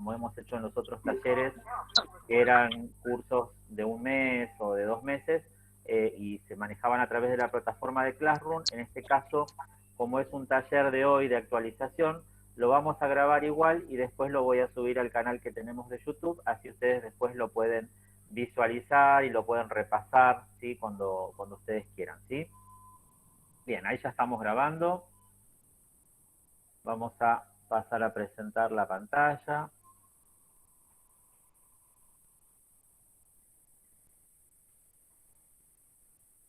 como hemos hecho en los otros talleres, que eran cursos de un mes o de 2 meses, y se manejaban a través de la plataforma de Classroom. En este caso, como es un taller de hoy de actualización, lo vamos a grabar igual y después lo voy a subir al canal que tenemos de YouTube, así ustedes después lo pueden visualizar y lo pueden repasar, ¿sí? Cuando ustedes quieran, ¿sí? Bien, ahí ya estamos grabando. Vamos a pasar a presentar la pantalla.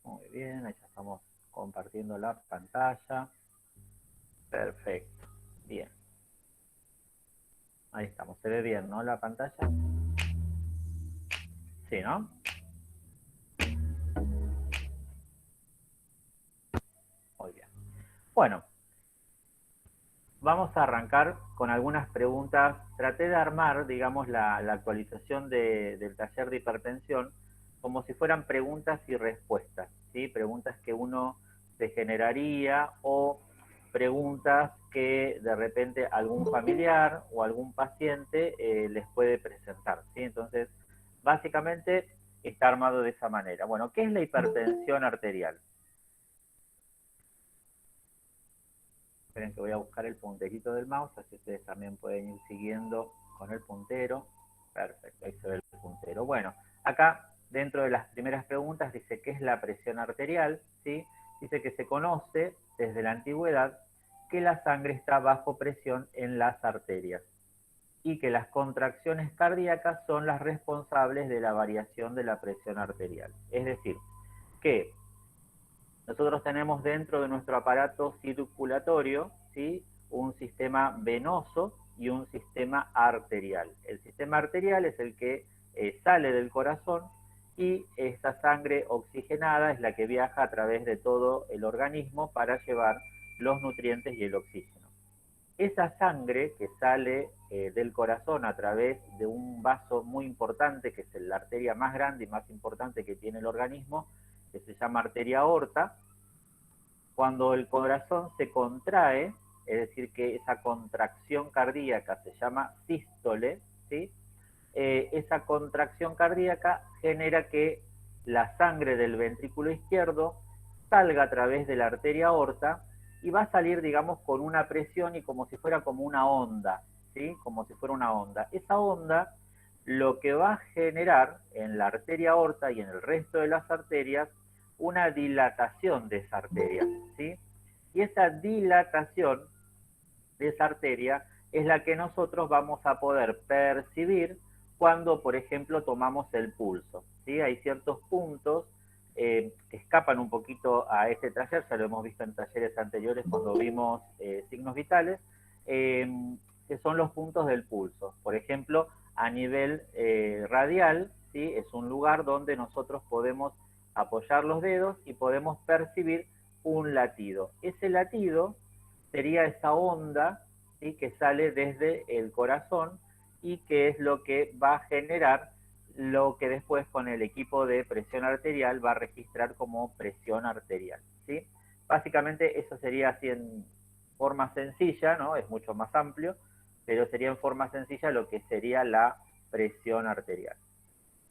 Muy bien, ahí ya estamos compartiendo la pantalla. Perfecto, bien. Ahí estamos, se ve bien, ¿no? La pantalla. Sí, ¿no? Muy bien. Bueno, vamos a arrancar con algunas preguntas. Traté de armar, digamos, la actualización del taller de hipertensión como si fueran preguntas y respuestas, ¿sí? Preguntas que uno se generaría o preguntas que de repente algún familiar o algún paciente les puede presentar, ¿sí? Entonces, básicamente está armado de esa manera. Bueno, ¿qué es la hipertensión arterial? Esperen que voy a buscar el punterito del mouse, así ustedes también pueden ir siguiendo con el puntero. Perfecto, ahí se ve el puntero. Bueno, acá dentro de las primeras preguntas dice ¿qué es la presión arterial? ¿Sí? Dice que se conoce desde la antigüedad que la sangre está bajo presión en las arterias y que las contracciones cardíacas son las responsables de la variación de la presión arterial. Es decir, que nosotros tenemos dentro de nuestro aparato circulatorio, ¿sí?, un sistema venoso y un sistema arterial. El sistema arterial es el que sale del corazón y esta sangre oxigenada es la que viaja a través de todo el organismo para llevar los nutrientes y el oxígeno. Esa sangre que sale del corazón a través de un vaso muy importante, que es la arteria más grande y más importante que tiene el organismo, que se llama arteria aorta, cuando el corazón se contrae, es decir, que esa contracción cardíaca se llama sístole, ¿sí? Esa contracción cardíaca genera que la sangre del ventrículo izquierdo salga a través de la arteria aorta y va a salir, digamos, con una presión y como si fuera como una onda, ¿sí? Como si fuera una onda. Esa onda lo que va a generar en la arteria aorta y en el resto de las arterias una dilatación de esa arteria, ¿sí? Y esa dilatación de esa arteria es la que nosotros vamos a poder percibir cuando, por ejemplo, tomamos el pulso, ¿sí? Hay ciertos puntos que escapan un poquito a este taller, ya lo hemos visto en talleres anteriores cuando vimos signos vitales, que son los puntos del pulso. Por ejemplo, a nivel radial, ¿sí?, es un lugar donde nosotros podemos apoyar los dedos y podemos percibir un latido. Ese latido sería esa onda, ¿sí?, que sale desde el corazón y que es lo que va a generar lo que después con el equipo de presión arterial va a registrar como presión arterial, ¿sí? Básicamente eso sería así en forma sencilla, ¿no? Es mucho más amplio, pero sería en forma sencilla lo que sería la presión arterial.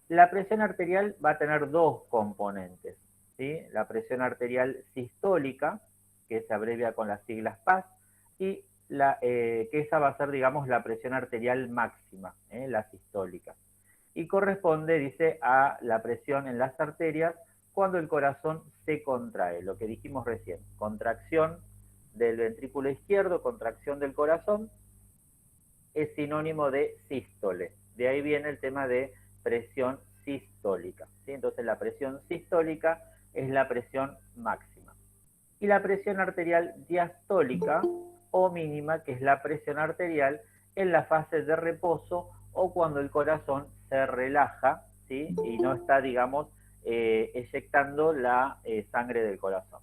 La presión arterial va a tener dos componentes, ¿sí? La presión arterial sistólica, que se abrevia con las siglas PAS, y que esa va a ser, digamos, la presión arterial máxima, la sistólica. Y corresponde, dice, a la presión en las arterias cuando el corazón se contrae, lo que dijimos recién, contracción del ventrículo izquierdo, contracción del corazón, es sinónimo de sístole. De ahí viene el tema de presión sistólica, ¿sí? Entonces la presión sistólica es la presión máxima. Y la presión arterial diastólica o mínima, que es la presión arterial en la fase de reposo o cuando el corazón se relaja, ¿sí?, y no está, digamos, eyectando la sangre del corazón.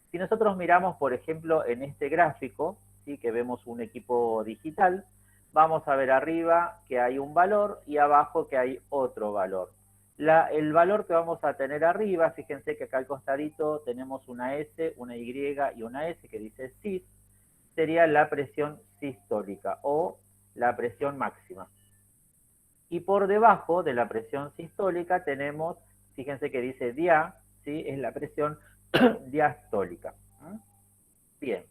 Si nosotros miramos, por ejemplo, en este gráfico, ¿sí?, que vemos un equipo digital, vamos a ver arriba que hay un valor y abajo que hay otro valor. El valor que vamos a tener arriba, fíjense que acá al costadito tenemos una S, una Y y una S que dice SIS, sería la presión sistólica o la presión máxima. Y por debajo de la presión sistólica tenemos, fíjense que dice dia, ¿sí? Es la presión diastólica. Bien,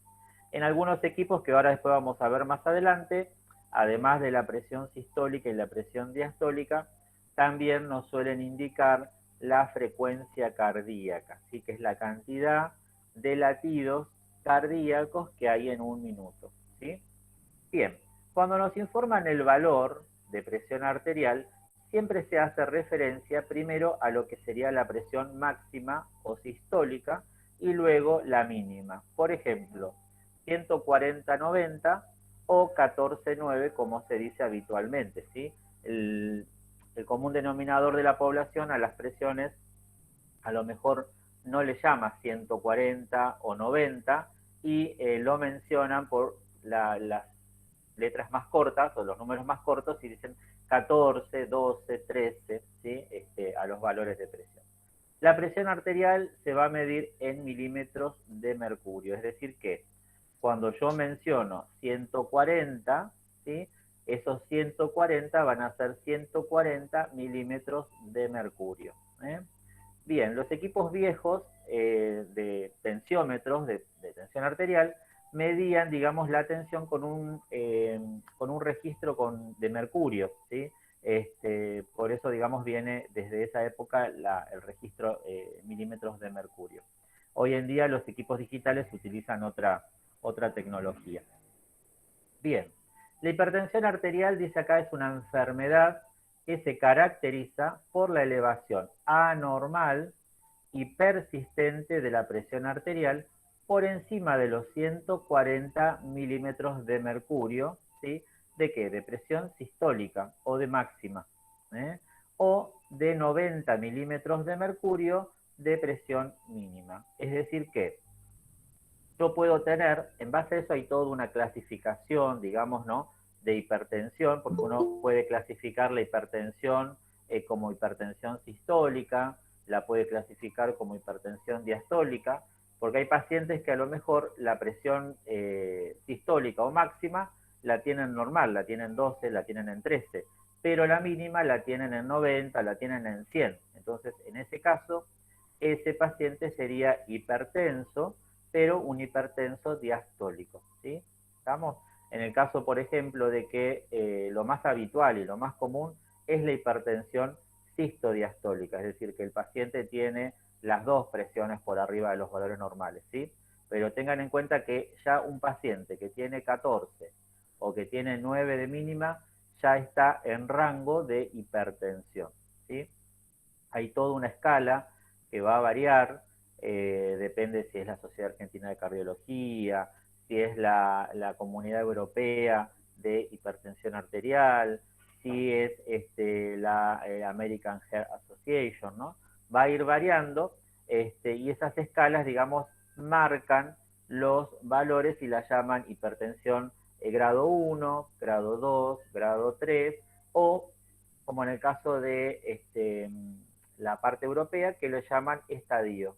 en algunos equipos que ahora después vamos a ver más adelante, además de la presión sistólica y la presión diastólica, también nos suelen indicar la frecuencia cardíaca, ¿sí? Que es la cantidad de latidos cardíacos que hay en un minuto, ¿sí? Bien, cuando nos informan el valor de presión arterial, siempre se hace referencia primero a lo que sería la presión máxima o sistólica y luego la mínima. Por ejemplo, 140-90 o 14-9, como se dice habitualmente, ¿sí? El común denominador de la población a las presiones a lo mejor no le llama 140 o 90 y lo mencionan por las letras más cortas o los números más cortos y dicen 14, 12, 13, ¿sí? A los valores de presión. La presión arterial se va a medir en milímetros de mercurio, es decir que cuando yo menciono 140, ¿sí? Esos 140 van a ser 140 milímetros de mercurio. Bien, los equipos viejos de tensiómetros, de tensión arterial, medían, digamos, la tensión con un registro de mercurio, ¿sí? Por eso, digamos, viene desde esa época el registro milímetros de mercurio. Hoy en día los equipos digitales utilizan otra tecnología. Bien, la hipertensión arterial, dice acá, es una enfermedad que se caracteriza por la elevación anormal y persistente de la presión arterial por encima de los 140 milímetros de mercurio, ¿sí? ¿De qué? De presión sistólica o de máxima, o de 90 milímetros de mercurio de presión mínima. Es decir que yo puedo tener, en base a eso hay toda una clasificación, digamos, ¿no? De hipertensión, porque uno puede clasificar la hipertensión como hipertensión sistólica, la puede clasificar como hipertensión diastólica, porque hay pacientes que a lo mejor la presión sistólica o máxima la tienen normal, la tienen 12, la tienen en 13, pero la mínima la tienen en 90, la tienen en 100. Entonces, en ese caso, ese paciente sería hipertenso, pero un hipertenso diastólico, ¿sí? ¿Estamos? En el caso, por ejemplo, de que lo más habitual y lo más común es la hipertensión sistodiastólica, es decir, que el paciente tiene las dos presiones por arriba de los valores normales, ¿sí? Pero tengan en cuenta que ya un paciente que tiene 14 o que tiene 9 de mínima ya está en rango de hipertensión, ¿sí? Hay toda una escala que va a variar, depende si es la Sociedad Argentina de Cardiología, si es la Comunidad Europea de Hipertensión Arterial, si es la American Heart Association, ¿no? Va a ir variando y esas escalas, digamos, marcan los valores y la llaman hipertensión grado 1, grado 2, grado 3 o, como en el caso de la parte europea, que lo llaman estadio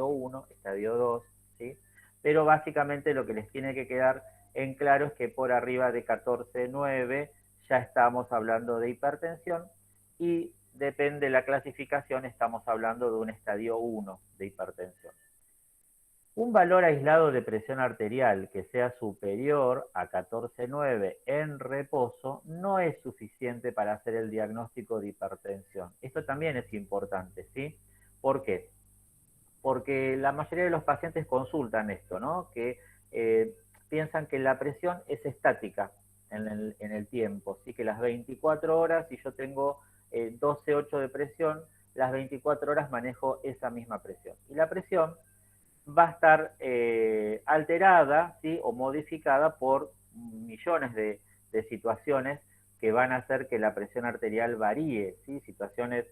1, estadio 2, ¿sí? Pero básicamente lo que les tiene que quedar en claro es que por arriba de 14,9 ya estamos hablando de hipertensión y depende de la clasificación, estamos hablando de un estadio 1 de hipertensión. Un valor aislado de presión arterial que sea superior a 14,9 en reposo no es suficiente para hacer el diagnóstico de hipertensión. Esto también es importante, ¿sí? ¿Por qué? Porque la mayoría de los pacientes consultan esto, ¿no? Que piensan que la presión es estática en el tiempo, ¿sí? Que las 24 horas, si yo tengo 12,8 de presión, las 24 horas manejo esa misma presión. Y la presión va a estar alterada, ¿sí? O modificada por millones de situaciones que van a hacer que la presión arterial varíe, ¿sí? Situaciones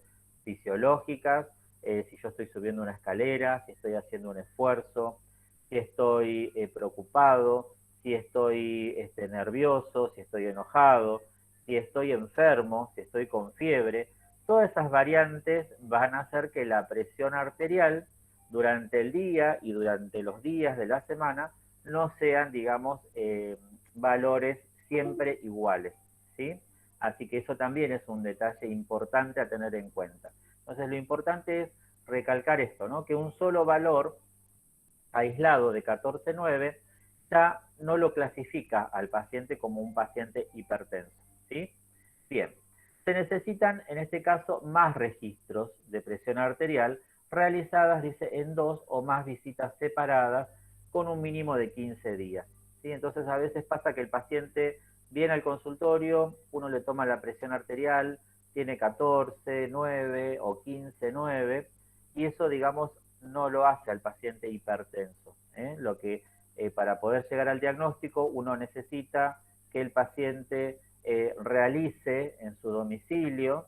fisiológicas, si yo estoy subiendo una escalera, si estoy haciendo un esfuerzo, si estoy preocupado, si estoy nervioso, si estoy enojado, si estoy enfermo, si estoy con fiebre. Todas esas variantes van a hacer que la presión arterial durante el día y durante los días de la semana no sean, digamos, valores siempre iguales, ¿sí? Así que eso también es un detalle importante a tener en cuenta. Entonces, lo importante es recalcar esto, ¿no? Que un solo valor aislado de 14,9 ya no lo clasifica al paciente como un paciente hipertenso, ¿sí? Bien, se necesitan en este caso más registros de presión arterial realizadas, dice, en 2 o más visitas separadas con un mínimo de 15 días, ¿sí? Entonces a veces pasa que el paciente viene al consultorio, uno le toma la presión arterial, tiene 14,9 o 15,9 y eso, digamos, no lo hace al paciente hipertenso, ¿eh? Lo que para poder llegar al diagnóstico uno necesita que el paciente realice en su domicilio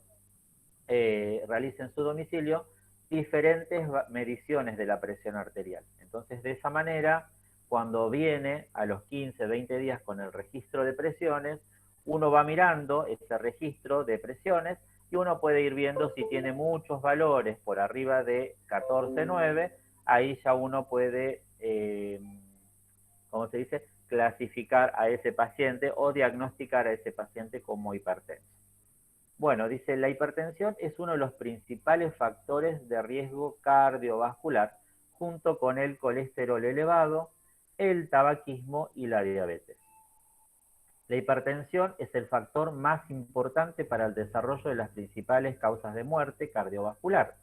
diferentes mediciones de la presión arterial. Entonces, de esa manera, cuando viene a los 15, 20 días con el registro de presiones, uno va mirando ese registro de presiones y uno puede ir viendo si tiene muchos valores por arriba de 14,9, ahí ya uno puede, ¿cómo se dice?, clasificar a ese paciente o diagnosticar a ese paciente como hipertenso. Bueno, dice, la hipertensión es uno de los principales factores de riesgo cardiovascular, junto con el colesterol elevado, el tabaquismo y la diabetes. La hipertensión es el factor más importante para el desarrollo de las principales causas de muerte cardiovascular.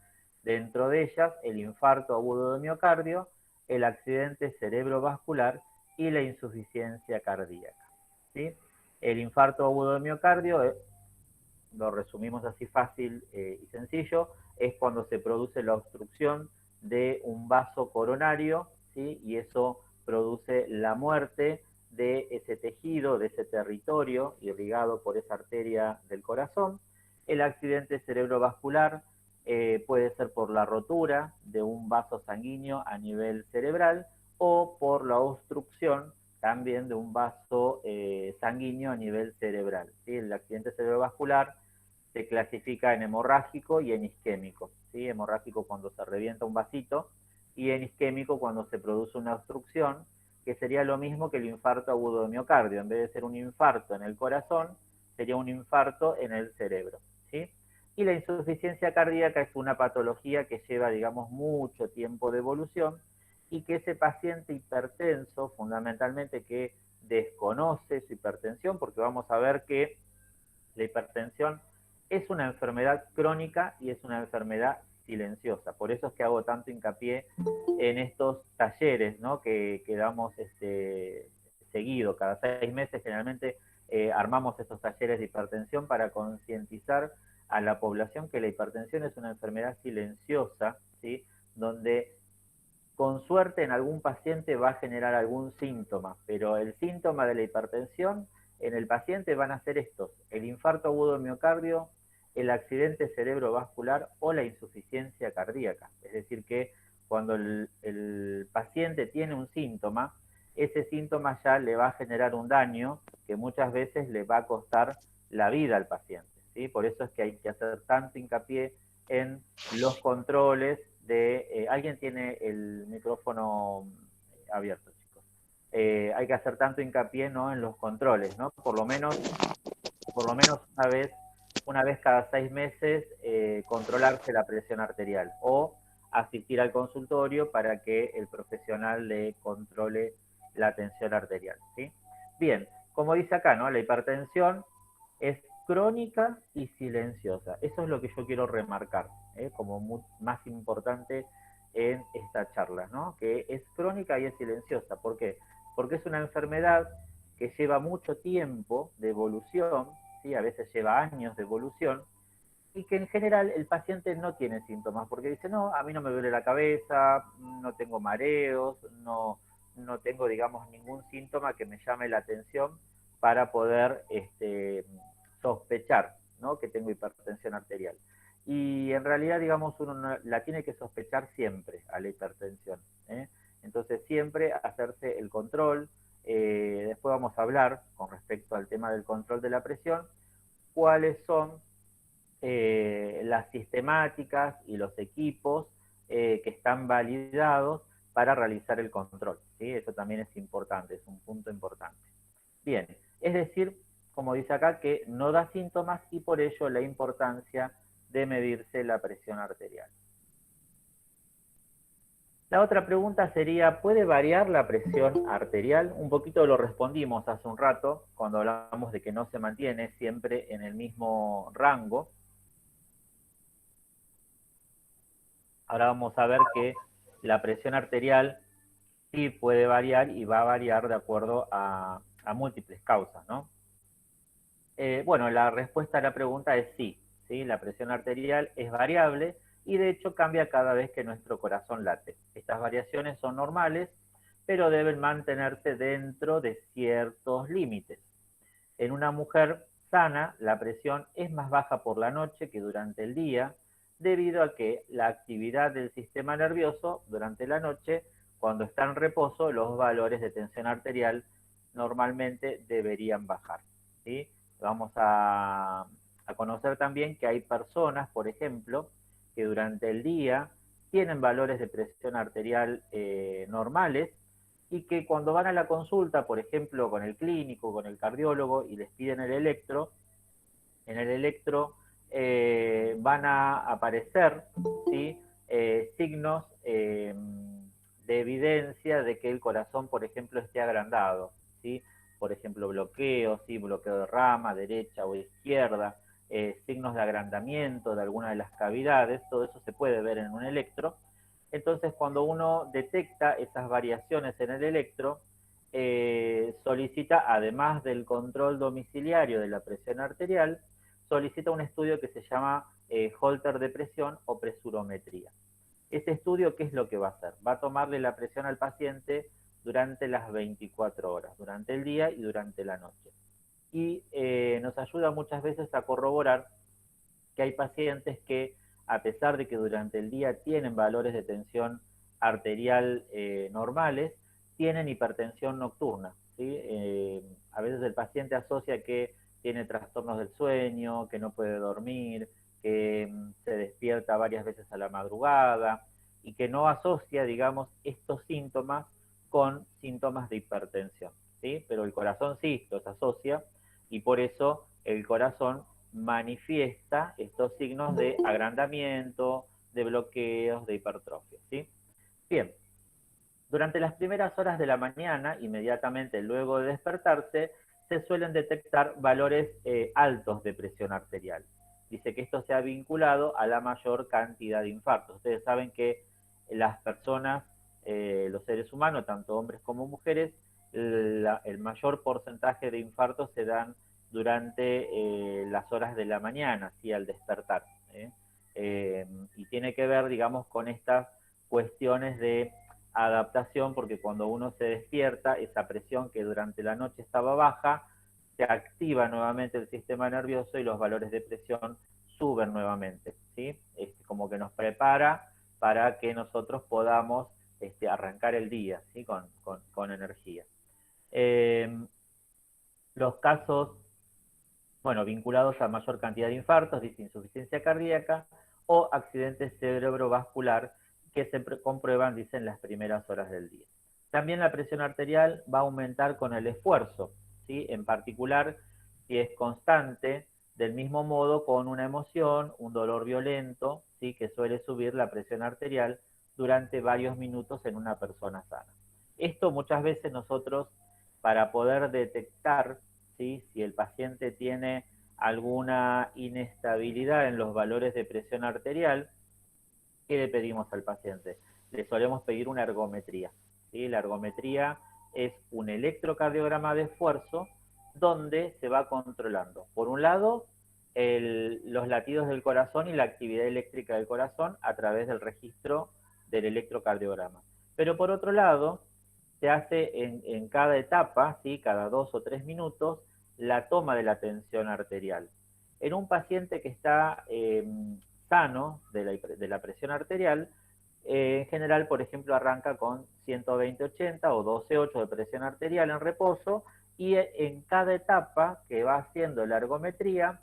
Dentro de ellas, el infarto agudo de miocardio, el accidente cerebrovascular y la insuficiencia cardíaca, ¿sí? El infarto agudo de miocardio, lo resumimos así fácil y sencillo, es cuando se produce la obstrucción de un vaso coronario, ¿sí? Y eso produce la muerte de ese tejido, de ese territorio irrigado por esa arteria del corazón. El accidente cerebrovascular puede ser por la rotura de un vaso sanguíneo a nivel cerebral o por la obstrucción también de un vaso sanguíneo a nivel cerebral, ¿sí? El accidente cerebrovascular se clasifica en hemorrágico y en isquémico, ¿sí? Hemorrágico cuando se revienta un vasito y en isquémico cuando se produce una obstrucción, que sería lo mismo que el infarto agudo de miocardio. En vez de ser un infarto en el corazón, sería un infarto en el cerebro, ¿sí? Y la insuficiencia cardíaca es una patología que lleva, digamos, mucho tiempo de evolución y que ese paciente hipertenso, fundamentalmente que desconoce su hipertensión, porque vamos a ver que la hipertensión es una enfermedad crónica y es una enfermedad silenciosa. Por eso es que hago tanto hincapié en estos talleres, ¿no?, que damos seguido, cada 6 meses generalmente armamos estos talleres de hipertensión para concientizar a la población que la hipertensión es una enfermedad silenciosa, ¿sí?, donde con suerte en algún paciente va a generar algún síntoma, pero el síntoma de la hipertensión en el paciente van a ser estos: el infarto agudo de miocardio, el accidente cerebrovascular o la insuficiencia cardíaca. Es decir, que cuando el paciente tiene un síntoma, ese síntoma ya le va a generar un daño que muchas veces le va a costar la vida al paciente, ¿sí? Por eso es que hay que hacer tanto hincapié en los controles de... alguien tiene el micrófono abierto, chicos. Hay que hacer tanto hincapié, ¿no?, en los controles, ¿no? Por lo menos una vez cada 6 meses controlarse la presión arterial o asistir al consultorio para que el profesional le controle la tensión arterial, ¿sí? Bien, como dice acá, ¿no?, la hipertensión es crónica y silenciosa. Eso es lo que yo quiero remarcar, como más importante en esta charla, ¿no? Que es crónica y es silenciosa. ¿Por qué? Porque es una enfermedad que lleva mucho tiempo de evolución, ¿sí? A veces lleva años de evolución, y que en general el paciente no tiene síntomas, porque dice, no, a mí no me duele la cabeza, no tengo mareos, no tengo, digamos, ningún síntoma que me llame la atención para poder sospechar, ¿no?, que tengo hipertensión arterial. Y en realidad, digamos, uno la tiene que sospechar siempre a la hipertensión, ¿eh? Entonces siempre hacerse el control. Después vamos a hablar con respecto al tema del control de la presión, cuáles son las sistemáticas y los equipos que están validados para realizar el control, ¿sí? Eso también es importante, es un punto importante. Bien, es decir, como dice acá, que no da síntomas y por ello la importancia de medirse la presión arterial. La otra pregunta sería, ¿puede variar la presión arterial? Un poquito lo respondimos hace un rato, cuando hablamos de que no se mantiene siempre en el mismo rango. Ahora vamos a ver que la presión arterial sí puede variar y va a variar de acuerdo a múltiples causas, ¿no? Bueno, la respuesta a la pregunta es sí, ¿sí? La presión arterial es variable y de hecho cambia cada vez que nuestro corazón late. Estas variaciones son normales, pero deben mantenerse dentro de ciertos límites. En una mujer sana, la presión es más baja por la noche que durante el día, debido a que la actividad del sistema nervioso durante la noche, cuando está en reposo, los valores de tensión arterial normalmente deberían bajar, ¿sí? Vamos a conocer también que hay personas, por ejemplo, que durante el día tienen valores de presión arterial normales y que cuando van a la consulta, por ejemplo, con el clínico, con el cardiólogo y les piden el electro, en el electro van a aparecer, ¿sí? Signos de evidencia de que el corazón, por ejemplo, esté agrandado, ¿sí? Por ejemplo, bloqueo, ¿sí? Bloqueo de rama, derecha o izquierda, signos de agrandamiento de alguna de las cavidades, todo eso se puede ver en un electro. Entonces, cuando uno detecta esas variaciones en el electro, solicita, además del control domiciliario de la presión arterial, solicita un estudio que se llama Holter de presión o presurometría. Ese estudio, ¿qué es lo que va a hacer? Va a tomarle la presión al paciente durante las 24 horas, durante el día y durante la noche. Y nos ayuda muchas veces a corroborar que hay pacientes que, a pesar de que durante el día tienen valores de tensión arterial normales, tienen hipertensión nocturna, ¿sí? A veces el paciente asocia que tiene trastornos del sueño, que no puede dormir, que se despierta varias veces a la madrugada y que no asocia, digamos, estos síntomas con síntomas de hipertensión, ¿sí? Pero el corazón sí los asocia y por eso el corazón manifiesta estos signos de agrandamiento, de bloqueos, de hipertrofia, ¿sí? Bien, durante las primeras horas de la mañana, inmediatamente luego de despertarse, se suelen detectar valores altos de presión arterial. Dice que esto se ha vinculado a la mayor cantidad de infartos. Ustedes saben que las personas, los seres humanos, tanto hombres como mujeres, el mayor porcentaje de infartos se dan durante las horas de la mañana, ¿sí? Al despertar. Y tiene que ver, digamos, con estas cuestiones de adaptación, porque cuando uno se despierta, esa presión que durante la noche estaba baja, se activa nuevamente el sistema nervioso y los valores de presión suben nuevamente, ¿sí? Como que nos prepara para que nosotros podamos arrancar el día, ¿sí? Con energía. Los casos, bueno, vinculados a mayor cantidad de infartos, dice insuficiencia cardíaca o accidente cerebrovascular que se comprueban, dicen, las primeras horas del día. También la presión arterial va a aumentar con el esfuerzo, ¿sí? En particular, si es constante, del mismo modo con una emoción, un dolor violento, ¿sí? Que suele subir la presión arterial durante varios minutos en una persona sana. Esto muchas veces nosotros, para poder detectar, ¿sí? Si el paciente tiene alguna inestabilidad en los valores de presión arterial, ¿qué le pedimos al paciente? Le solemos pedir una ergometría, ¿sí? La ergometría es un electrocardiograma de esfuerzo donde se va controlando, por un lado, los latidos del corazón y la actividad eléctrica del corazón a través del registro del electrocardiograma. Pero por otro lado, se hace en cada etapa, ¿sí? Cada 2 o 3 minutos, la toma de la tensión arterial. En un paciente que está sano de la presión arterial, en general, por ejemplo, arranca con 120-80 o 12-8 de presión arterial en reposo y en cada etapa que va haciendo la ergometría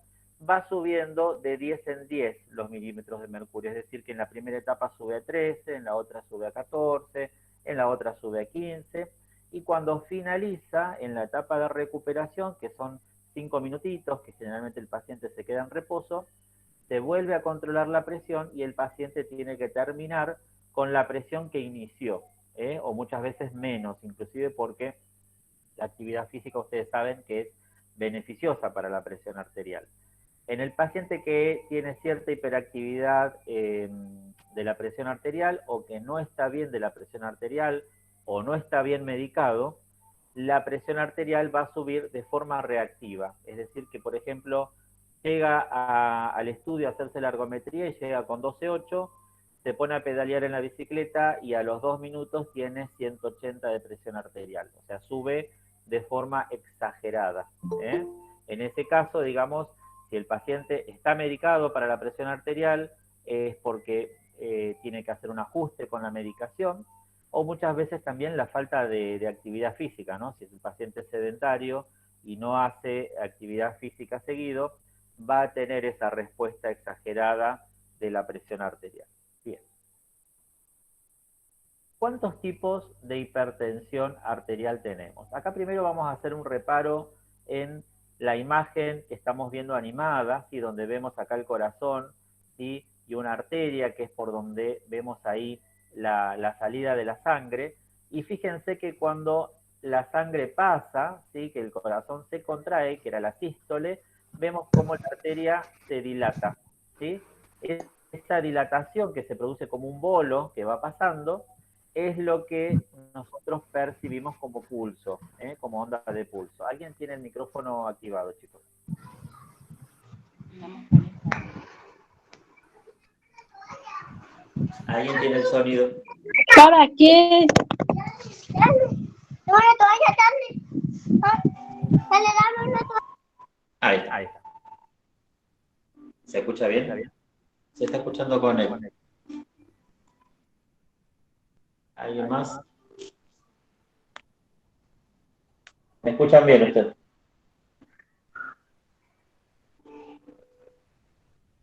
va subiendo de 10 en 10 los milímetros de mercurio, es decir, que en la primera etapa sube a 13, en la otra sube a 14, en la otra sube a 15 y cuando finaliza en la etapa de recuperación, que son 5 minutitos, que generalmente el paciente se queda en reposo, se vuelve a controlar la presión y el paciente tiene que terminar con la presión que inició, o muchas veces menos, inclusive porque la actividad física ustedes saben que es beneficiosa para la presión arterial. En el paciente que tiene cierta hiperactividad de la presión arterial o que no está bien de la presión arterial o no está bien medicado, la presión arterial va a subir de forma reactiva. Es decir, que por ejemplo llega al estudio a hacerse la ergometría y llega con 12,8, se pone a pedalear en la bicicleta y a los 2 minutos tiene 180 de presión arterial. O sea, sube de forma exagerada. En ese caso, digamos, si el paciente está medicado para la presión arterial, es porque tiene que hacer un ajuste con la medicación, o muchas veces también la falta de actividad física, ¿no? Si el paciente es sedentario y no hace actividad física seguido, va a tener esa respuesta exagerada de la presión arterial. Bien. ¿Cuántos tipos de hipertensión arterial tenemos? Acá primero vamos a hacer un reparo en la imagen que estamos viendo animada, ¿sí? Donde vemos acá el corazón, ¿sí? Y una arteria que es por donde vemos ahí la salida de la sangre. Y fíjense que cuando la sangre pasa, ¿sí? Que el corazón se contrae, que era la sístole, vemos cómo la arteria se dilata, ¿sí? Esta dilatación que se produce como un bolo que va pasando es lo que nosotros percibimos como pulso, como onda de pulso. ¿Alguien tiene el micrófono activado, chicos? ¿Alguien tiene el sonido? ¿Para qué? Ahí está. Ahí está. ¿Se escucha bien? ¿Está bien? Se está escuchando con él. ¿Alguien más? ¿Me escuchan bien ustedes?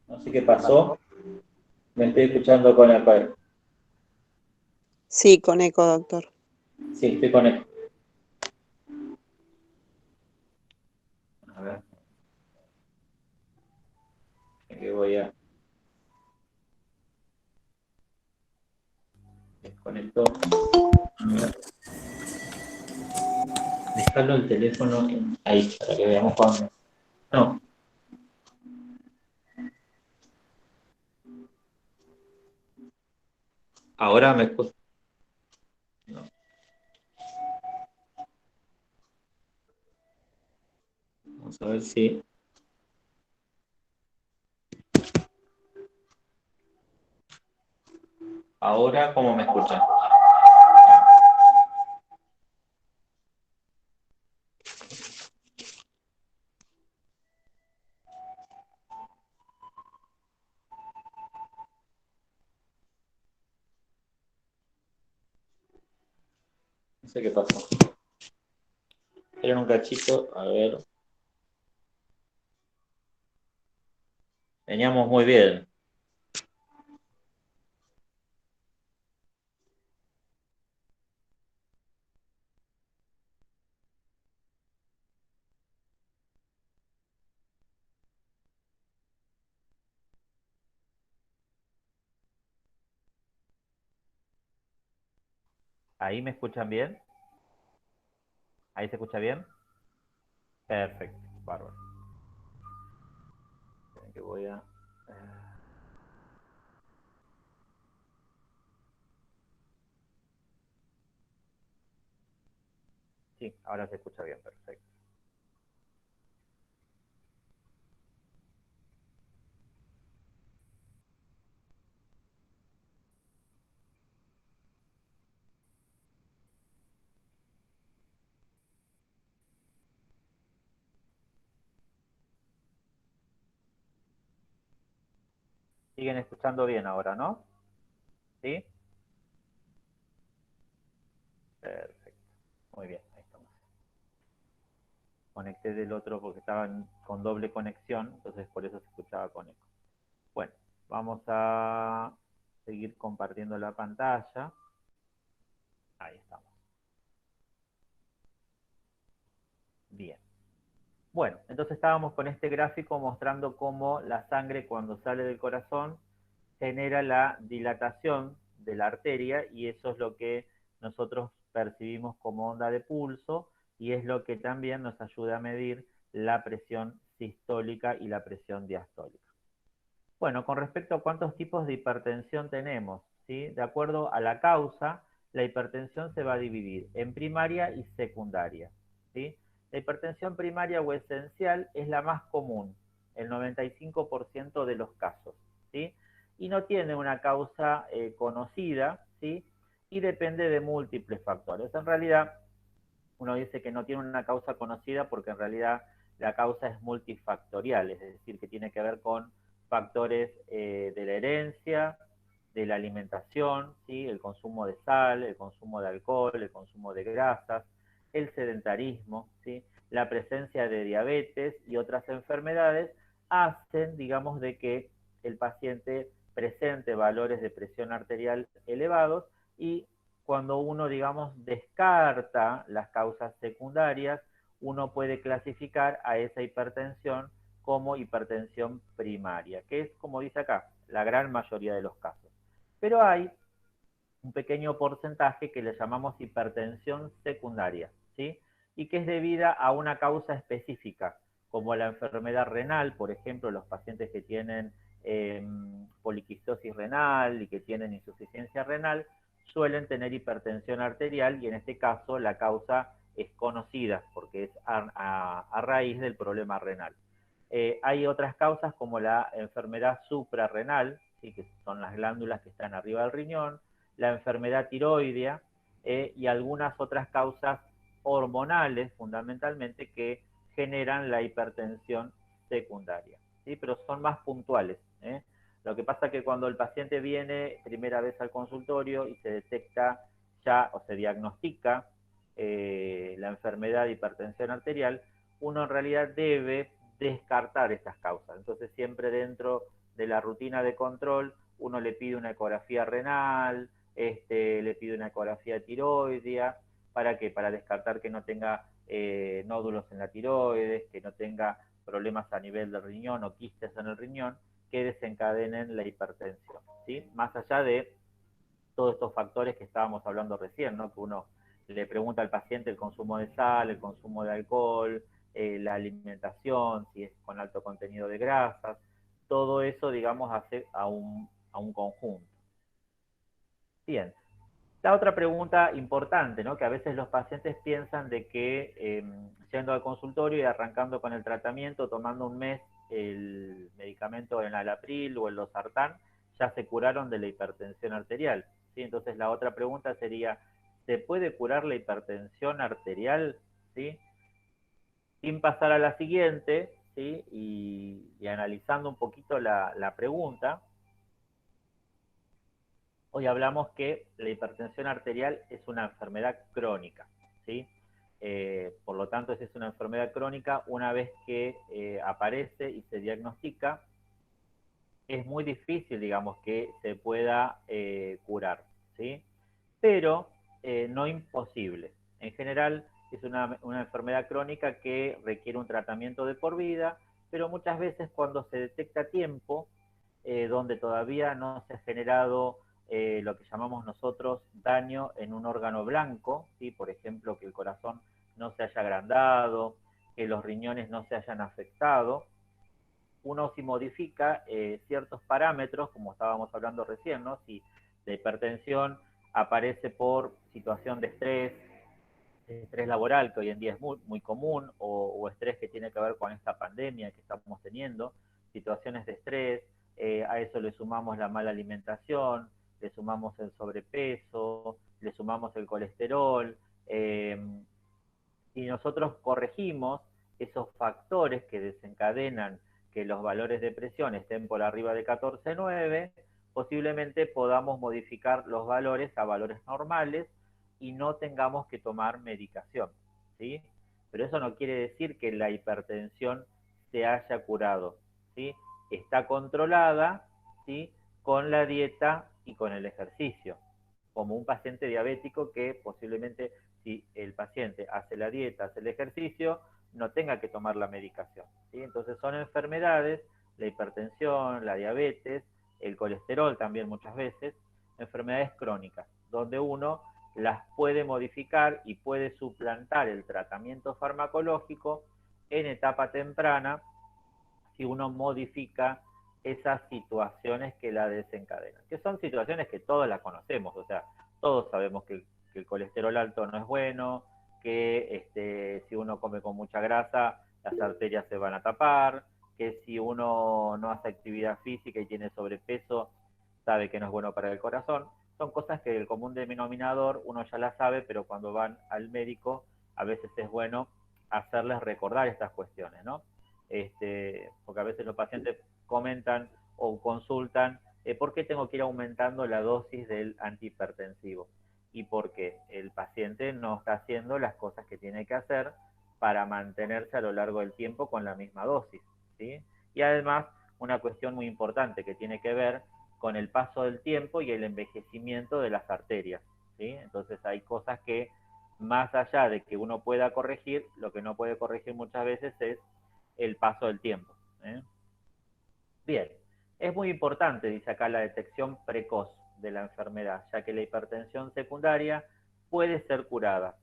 No sé qué pasó. Me estoy escuchando con el. Sí, con eco, doctor. Sí, estoy con eco. A ver. Aquí voy a. Desconecto. Dejarlo el teléfono ahí, para que veamos cuándo. No. Ahora me escucho. No. Vamos a ver si. Ahora, ¿cómo me escuchan? No sé qué pasó. Esperen un cachito, a ver. Veníamos muy bien. ¿Ahí me escuchan bien? ¿Ahí se escucha bien? Perfecto, bárbaro. Que voy a... Sí, ahora se escucha bien, perfecto. Siguen escuchando bien ahora, ¿no? ¿Sí? Perfecto. Muy bien, ahí estamos. Conecté del otro porque estaban con doble conexión, entonces por eso se escuchaba con eco. Bueno, vamos a seguir compartiendo la pantalla. Ahí estamos. Bien. Bueno, entonces estábamos con este gráfico mostrando cómo la sangre cuando sale del corazón genera la dilatación de la arteria y eso es lo que nosotros percibimos como onda de pulso y es lo que también nos ayuda a medir la presión sistólica y la presión diastólica. Bueno, con respecto a cuántos tipos de hipertensión tenemos, ¿sí? De acuerdo a la causa, la hipertensión se va a dividir en primaria y secundaria, ¿sí? La hipertensión primaria o esencial es la más común, el 95% de los casos, ¿sí? Y no tiene una causa conocida, ¿sí? Y depende de múltiples factores. En realidad, uno dice que no tiene una causa conocida porque en realidad la causa es multifactorial, es decir, que tiene que ver con factores de la herencia, de la alimentación, ¿sí? El consumo de sal, el consumo de alcohol, el consumo de grasas, el sedentarismo, ¿sí? La presencia de diabetes y otras enfermedades hacen, digamos, de que el paciente presente valores de presión arterial elevados y cuando uno, digamos, descarta las causas secundarias, uno puede clasificar a esa hipertensión como hipertensión primaria, que es, como dice acá, la gran mayoría de los casos. Pero hay un pequeño porcentaje que le llamamos hipertensión secundaria, ¿sí? Y que es debida a una causa específica, como la enfermedad renal, por ejemplo, los pacientes que tienen poliquistosis renal y que tienen insuficiencia renal, suelen tener hipertensión arterial y en este caso la causa es conocida porque es a raíz del problema renal. Hay otras causas como la enfermedad suprarrenal, ¿sí? Que son las glándulas que están arriba del riñón, la enfermedad tiroidea y algunas otras causas hormonales fundamentalmente que generan la hipertensión secundaria, ¿sí? Pero son más puntuales. Lo que pasa es que cuando el paciente viene primera vez al consultorio y se detecta ya o se diagnostica la enfermedad de hipertensión arterial, uno en realidad debe descartar estas causas. Entonces siempre dentro de la rutina de control uno le pide una ecografía renal, le pide una ecografía tiroidea, ¿para qué? Para descartar que no tenga nódulos en la tiroides, que no tenga problemas a nivel del riñón o quistes en el riñón que desencadenen la hipertensión, ¿sí? Más allá de todos estos factores que estábamos hablando recién, ¿no? Que uno le pregunta al paciente el consumo de sal, el consumo de alcohol, la alimentación, si es con alto contenido de grasas, todo eso, digamos, hace a un conjunto. Bien, la otra pregunta importante, ¿no? Que a veces los pacientes piensan de que yendo al consultorio y arrancando con el tratamiento, tomando un mes el medicamento en Alapril o el Losartán, ya se curaron de la hipertensión arterial, ¿sí? Entonces la otra pregunta sería, ¿se puede curar la hipertensión arterial, ¿sí? Sin pasar a la siguiente, ¿sí? Y analizando un poquito la pregunta, hoy hablamos que la hipertensión arterial es una enfermedad crónica, ¿sí? Por lo tanto, si es una enfermedad crónica, una vez que aparece y se diagnostica, es muy difícil, digamos, que se pueda curar, ¿sí? Pero no imposible. En general, es una enfermedad crónica que requiere un tratamiento de por vida, pero muchas veces cuando se detecta a tiempo, donde todavía no se ha generado lo que llamamos nosotros daño en un órgano blanco, ¿sí? Por ejemplo, que el corazón no se haya agrandado, que los riñones no se hayan afectado, uno si modifica ciertos parámetros, como estábamos hablando recién, ¿no? Si la hipertensión aparece por situación de estrés laboral, que hoy en día es muy común, o estrés que tiene que ver con esta pandemia que estamos teniendo, situaciones de estrés, a eso le sumamos la mala alimentación, le sumamos el sobrepeso, le sumamos el colesterol, y nosotros corregimos esos factores que desencadenan que los valores de presión estén por arriba de 14,9, posiblemente podamos modificar los valores a valores normales y no tengamos que tomar medicación, ¿sí? Pero eso no quiere decir que la hipertensión se haya curado, ¿sí? Está controlada, ¿sí? Con la dieta y con el ejercicio, como un paciente diabético que posiblemente si el paciente hace la dieta, hace el ejercicio, no tenga que tomar la medicación, ¿sí? Entonces son enfermedades, la hipertensión, la diabetes, el colesterol también muchas veces, enfermedades crónicas, donde uno las puede modificar y puede suplantar el tratamiento farmacológico en etapa temprana si uno modifica esas situaciones que la desencadenan, que son situaciones que todos las conocemos, o sea, todos sabemos que el colesterol alto no es bueno, que si uno come con mucha grasa, las arterias se van a tapar, que si uno no hace actividad física y tiene sobrepeso, sabe que no es bueno para el corazón. Son cosas que el común denominador uno ya las sabe, pero cuando van al médico a veces es bueno hacerles recordar estas cuestiones, ¿no? Porque a veces los pacientes comentan o consultan por qué tengo que ir aumentando la dosis del antihipertensivo y porque el paciente no está haciendo las cosas que tiene que hacer para mantenerse a lo largo del tiempo con la misma dosis, ¿sí? Y además una cuestión muy importante que tiene que ver con el paso del tiempo y el envejecimiento de las arterias, ¿sí? Entonces hay cosas que más allá de que uno pueda corregir, lo que no puede corregir muchas veces es el paso del tiempo, ¿eh? Bien, es muy importante, dice acá, la detección precoz de la enfermedad, ya que la hipertensión secundaria puede ser curada,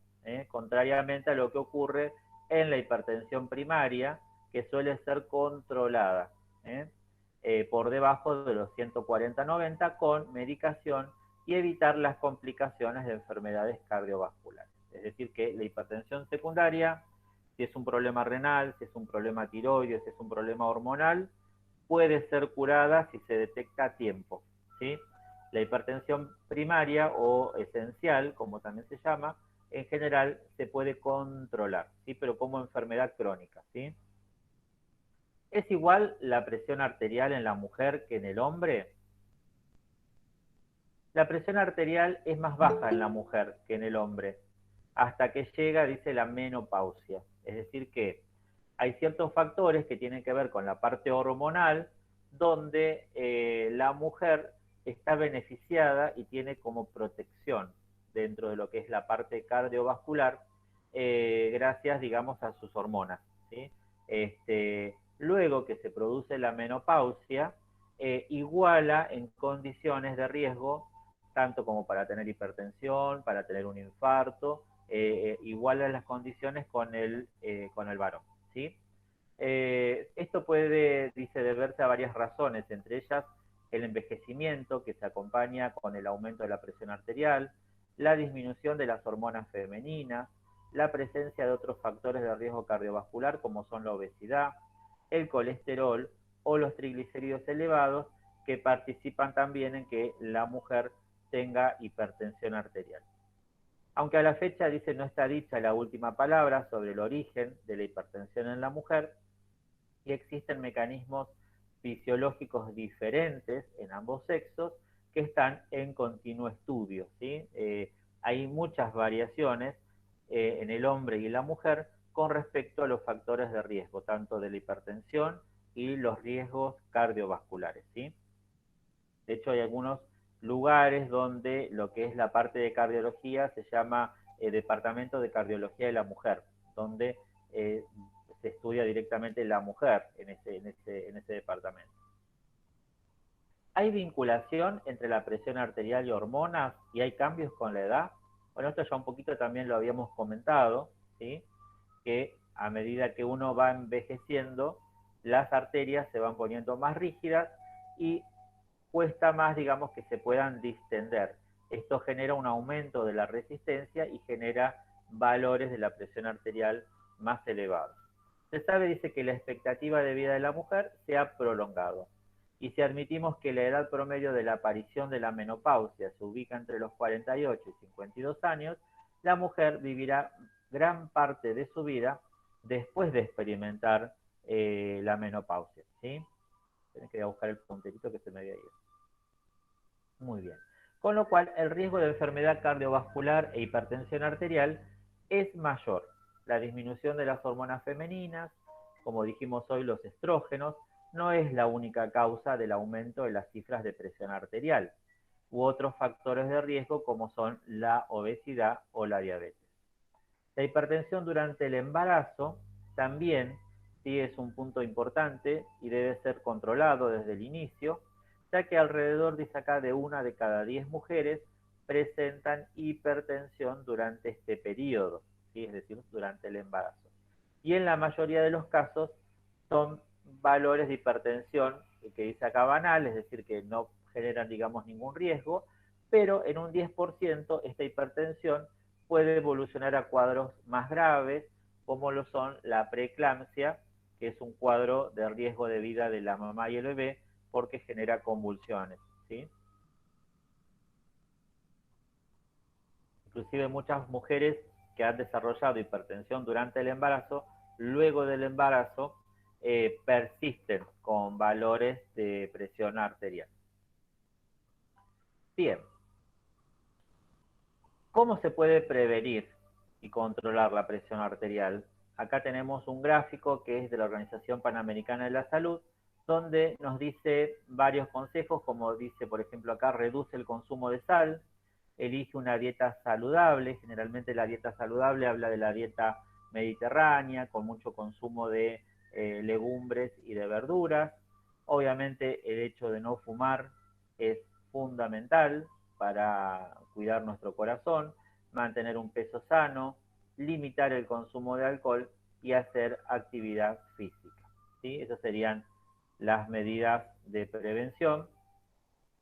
contrariamente a lo que ocurre en la hipertensión primaria, que suele ser controlada por debajo de los 140-90 con medicación y evitar las complicaciones de enfermedades cardiovasculares. Es decir, que la hipertensión secundaria, si es un problema renal, si es un problema tiroides, si es un problema hormonal, puede ser curada si se detecta a tiempo, ¿sí? La hipertensión primaria o esencial, como también se llama, en general se puede controlar, ¿sí? Pero como enfermedad crónica, ¿sí? ¿Es igual la presión arterial en la mujer que en el hombre? La presión arterial es más baja en la mujer que en el hombre, hasta que llega, dice, la menopausia. Es decir, que hay ciertos factores que tienen que ver con la parte hormonal, donde la mujer está beneficiada y tiene como protección dentro de lo que es la parte cardiovascular, gracias, digamos, a sus hormonas, ¿sí? Luego que se produce la menopausia, iguala en condiciones de riesgo, tanto como para tener hipertensión, para tener un infarto, iguala las condiciones con el varón, ¿sí? Esto puede, dice, deberse a varias razones, entre ellas el envejecimiento que se acompaña con el aumento de la presión arterial, la disminución de las hormonas femeninas, la presencia de otros factores de riesgo cardiovascular como son la obesidad, el colesterol o los triglicéridos elevados que participan también en que la mujer tenga hipertensión arterial. Aunque a la fecha, dice, no está dicha la última palabra sobre el origen de la hipertensión en la mujer, y existen mecanismos fisiológicos diferentes en ambos sexos que están en continuo estudio, ¿sí? Hay muchas variaciones en el hombre y la mujer con respecto a los factores de riesgo, tanto de la hipertensión y los riesgos cardiovasculares, ¿sí? De hecho, hay algunos lugares donde lo que es la parte de cardiología se llama Departamento de Cardiología de la Mujer, donde se estudia directamente la mujer en ese departamento. ¿Hay vinculación entre la presión arterial y hormonas y hay cambios con la edad? Bueno, esto ya un poquito también lo habíamos comentado, ¿sí? Que a medida que uno va envejeciendo, las arterias se van poniendo más rígidas y cuesta más, digamos, que se puedan distender. Esto genera un aumento de la resistencia y genera valores de la presión arterial más elevados. Se sabe, dice, que la expectativa de vida de la mujer se ha prolongado. Y si admitimos que la edad promedio de la aparición de la menopausia se ubica entre los 48 y 52 años, la mujer vivirá gran parte de su vida después de experimentar la menopausia, ¿sí? Tenés que ir a buscar el punterito que se me había ido. Muy bien. Con lo cual, el riesgo de enfermedad cardiovascular e hipertensión arterial es mayor. La disminución de las hormonas femeninas, como dijimos hoy, los estrógenos, no es la única causa del aumento de las cifras de presión arterial, u otros factores de riesgo como son la obesidad o la diabetes. La hipertensión durante el embarazo también sí es un punto importante y debe ser controlado desde el inicio, ya que alrededor, dice acá, de 1 de cada 10 mujeres presentan hipertensión durante este periodo, ¿sí? Es decir, durante el embarazo. Y en la mayoría de los casos son valores de hipertensión que dice acá banal, es decir, que no generan, digamos, ningún riesgo, pero en un 10% esta hipertensión puede evolucionar a cuadros más graves, como lo son la preeclampsia, que es un cuadro de riesgo de vida de la mamá y el bebé, porque genera convulsiones, ¿sí? Inclusive muchas mujeres que han desarrollado hipertensión durante el embarazo, luego del embarazo, persisten con valores de presión arterial. Bien, ¿cómo se puede prevenir y controlar la presión arterial? Acá tenemos un gráfico que es de la Organización Panamericana de la Salud, donde nos dice varios consejos, como dice, por ejemplo, acá, reduce el consumo de sal, elige una dieta saludable. Generalmente la dieta saludable habla de la dieta mediterránea, con mucho consumo de legumbres y de verduras. Obviamente el hecho de no fumar es fundamental para cuidar nuestro corazón, mantener un peso sano, limitar el consumo de alcohol y hacer actividad física, ¿sí? Esas serían las medidas de prevención.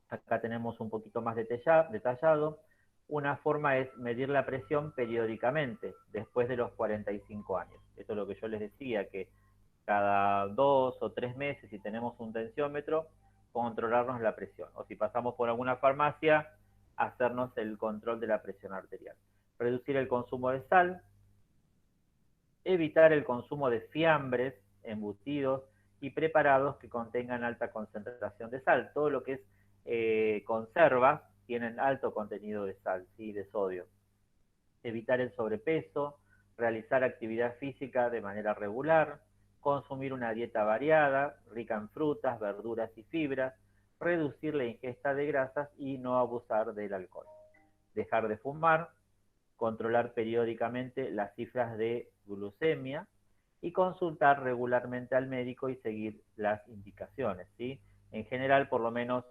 Acá tenemos un poquito más detallado. Una forma es medir la presión periódicamente, después de los 45 años. Esto es lo que yo les decía, que cada 2 o 3 meses, si tenemos un tensiómetro, controlarnos la presión. O si pasamos por alguna farmacia, hacernos el control de la presión arterial. Reducir el consumo de sal, evitar el consumo de fiambres, embutidos y preparados que contengan alta concentración de sal. Todo lo que es conservas tienen alto contenido de sal, ¿sí? De sodio. Evitar el sobrepeso, realizar actividad física de manera regular, consumir una dieta variada, rica en frutas, verduras y fibras, reducir la ingesta de grasas y no abusar del alcohol. Dejar de fumar, controlar periódicamente las cifras de glucemia y consultar regularmente al médico y seguir las indicaciones, ¿sí? En general, por lo menos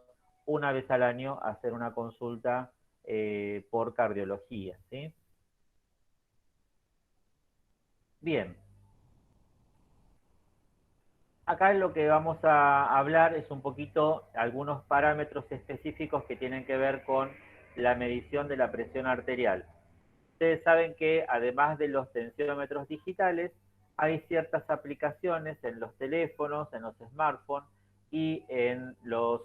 una vez al año, hacer una consulta por cardiología, ¿sí? Bien, acá lo que vamos a hablar es un poquito algunos parámetros específicos que tienen que ver con la medición de la presión arterial. Ustedes saben que además de los tensiómetros digitales, hay ciertas aplicaciones en los teléfonos, en los smartphones y en los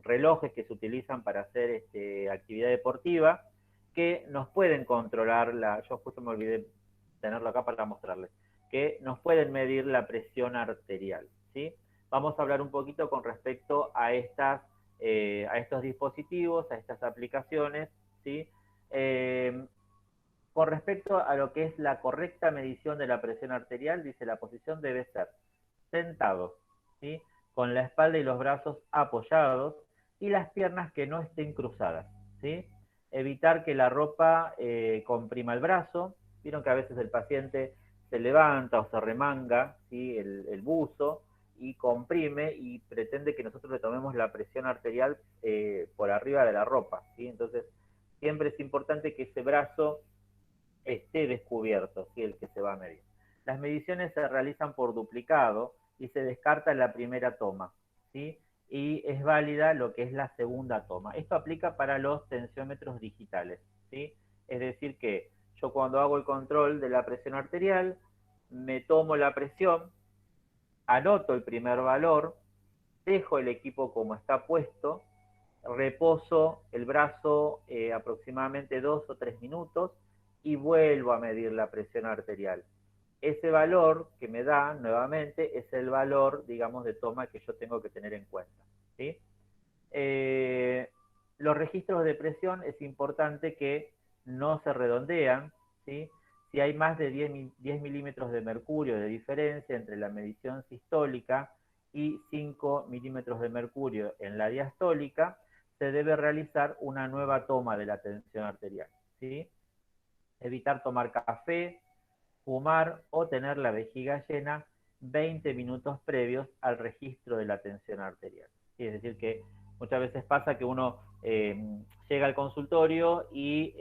relojes que se utilizan para hacer actividad deportiva, que nos pueden controlar yo justo me olvidé tenerlo acá para mostrarles, que nos pueden medir la presión arterial, ¿sí? Vamos a hablar un poquito con respecto a estos dispositivos, a estas aplicaciones, ¿sí? Con respecto a lo que es la correcta medición de la presión arterial, dice la posición debe ser sentados, ¿sí? Con la espalda y los brazos apoyados y las piernas que no estén cruzadas, ¿sí? Evitar que la ropa comprima el brazo. Vieron que a veces el paciente se levanta o se remanga, ¿sí? el buzo y comprime y pretende que nosotros le tomemos la presión arterial por arriba de la ropa, ¿sí? Entonces, siempre es importante que ese brazo esté descubierto, ¿sí? El que se va a medir. Las mediciones se realizan por duplicado y se descarta la primera toma, ¿sí? Y es válida lo que es la segunda toma. Esto aplica para los tensiómetros digitales, ¿sí? Es decir que yo cuando hago el control de la presión arterial, me tomo la presión, anoto el primer valor, dejo el equipo como está puesto, reposo el brazo aproximadamente 2 o 3 minutos y vuelvo a medir la presión arterial. Ese valor que me da nuevamente es el valor, digamos, de toma que yo tengo que tener en cuenta, ¿sí? Los registros de presión es importante que no se redondean, ¿sí? Si hay más de 10 milímetros de mercurio de diferencia entre la medición sistólica y 5 milímetros de mercurio en la diastólica, se debe realizar una nueva toma de la tensión arterial, ¿sí? Evitar tomar café, fumar o tener la vejiga llena 20 minutos previos al registro de la tensión arterial. ¿Sí? Es decir, que muchas veces pasa que uno llega al consultorio y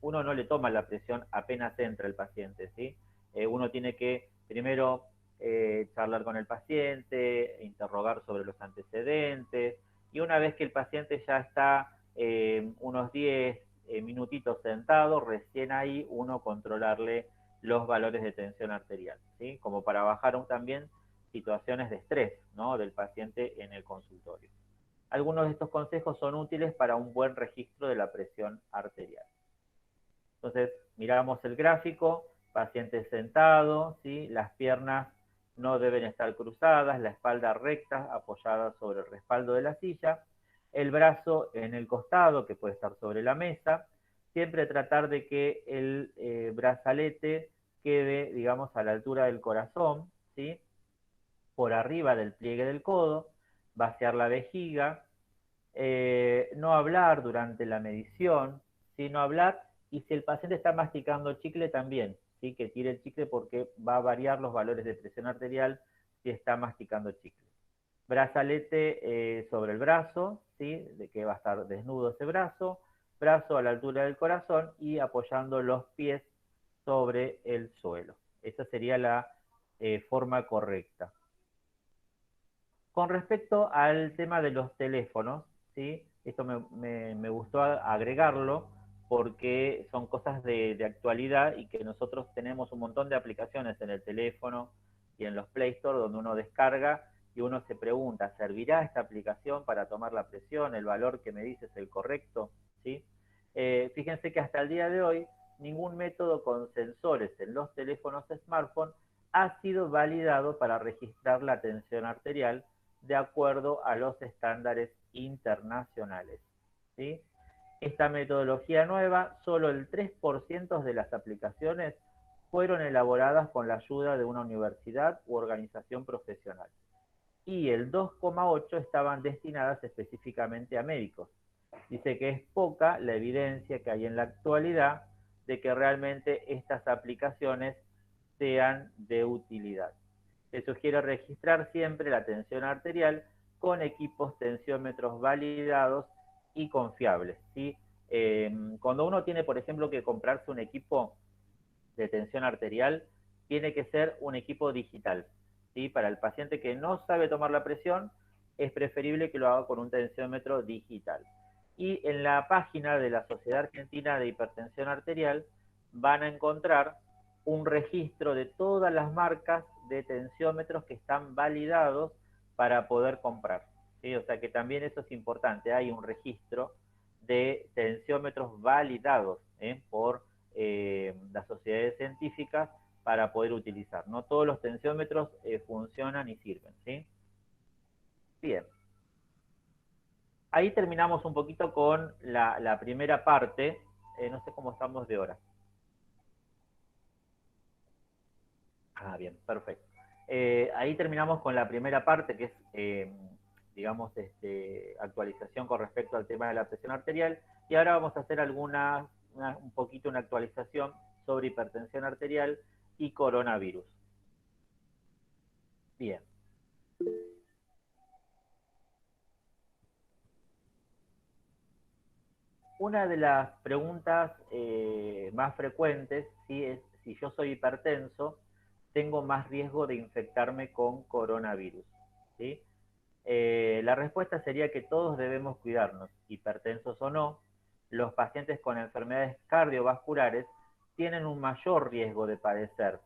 uno no le toma la presión apenas entra el paciente, ¿sí? Uno tiene que primero charlar con el paciente, interrogar sobre los antecedentes, y una vez que el paciente ya está unos 10 minutitos sentado, recién ahí uno controlarle los valores de tensión arterial, ¿sí? Como para bajar también situaciones de estrés, ¿no?, del paciente en el consultorio. Algunos de estos consejos son útiles para un buen registro de la presión arterial. Entonces, miramos el gráfico, paciente sentado, ¿sí? Las piernas no deben estar cruzadas, la espalda recta, apoyada sobre el respaldo de la silla, el brazo en el costado, que puede estar sobre la mesa, siempre tratar de que el brazalete quede, digamos, a la altura del corazón, ¿sí? Por arriba del pliegue del codo, vaciar la vejiga, no hablar durante la medición, ¿sí? No hablar, y si el paciente está masticando chicle también, ¿sí? Que tire el chicle porque va a variar los valores de presión arterial si está masticando chicle. Brazalete sobre el brazo, ¿sí? De que va a estar desnudo ese brazo, brazo a la altura del corazón y apoyando los pies sobre el suelo. Esa sería la forma correcta. Con respecto al tema de los teléfonos, ¿sí? Esto me gustó agregarlo porque son cosas de actualidad y que nosotros tenemos un montón de aplicaciones en el teléfono y en los Play Store donde uno descarga y uno se pregunta, ¿servirá esta aplicación para tomar la presión? ¿El valor que me dice es el correcto? ¿Sí? Fíjense que hasta el día de hoy ningún método con sensores en los teléfonos smartphone ha sido validado para registrar la tensión arterial de acuerdo a los estándares internacionales, ¿sí? Esta metodología nueva, solo el 3% de las aplicaciones fueron elaboradas con la ayuda de una universidad u organización profesional y el 2,8% estaban destinadas específicamente a médicos. Dice que es poca la evidencia que hay en la actualidad de que realmente estas aplicaciones sean de utilidad. Se sugiere registrar siempre la tensión arterial con equipos tensiómetros validados y confiables, ¿sí? Cuando uno tiene, por ejemplo, que comprarse un equipo de tensión arterial, tiene que ser un equipo digital, ¿sí? Para el paciente que no sabe tomar la presión, es preferible que lo haga con un tensiómetro digital. Y en la página de la Sociedad Argentina de Hipertensión Arterial van a encontrar un registro de todas las marcas de tensiómetros que están validados para poder comprar, ¿sí? O sea que también eso es importante, hay un registro de tensiómetros validados por las sociedades científicas para poder utilizar. No todos los tensiómetros funcionan y sirven, ¿sí? Bien. Ahí terminamos un poquito con la primera parte. No sé cómo estamos de hora. Ah, bien, perfecto. Ahí terminamos con la primera parte, que es, digamos, actualización con respecto al tema de la presión arterial. Y ahora vamos a hacer un poquito una actualización sobre hipertensión arterial y coronavirus. Bien. Una de las preguntas más frecuentes, ¿sí?, es si yo soy hipertenso, tengo más riesgo de infectarme con coronavirus, ¿sí? La respuesta sería que todos debemos cuidarnos, hipertensos o no. Los pacientes con enfermedades cardiovasculares tienen un mayor riesgo de padecer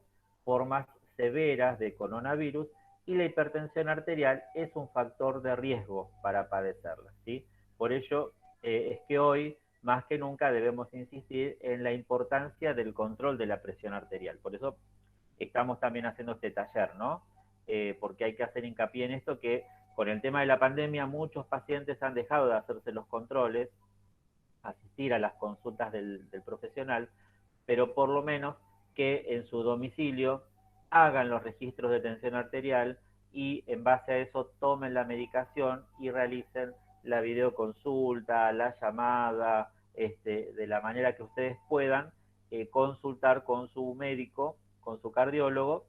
formas severas de coronavirus y la hipertensión arterial es un factor de riesgo para padecerla, ¿sí? Por ello es que hoy, más que nunca, debemos insistir en la importancia del control de la presión arterial. Por eso estamos también haciendo este taller, ¿no? Porque hay que hacer hincapié en esto que con el tema de la pandemia muchos pacientes han dejado de hacerse los controles, asistir a las consultas del profesional, pero por lo menos que en su domicilio hagan los registros de tensión arterial y en base a eso tomen la medicación y realicen la videoconsulta, la llamada, de la manera que ustedes puedan consultar con su médico con su cardiólogo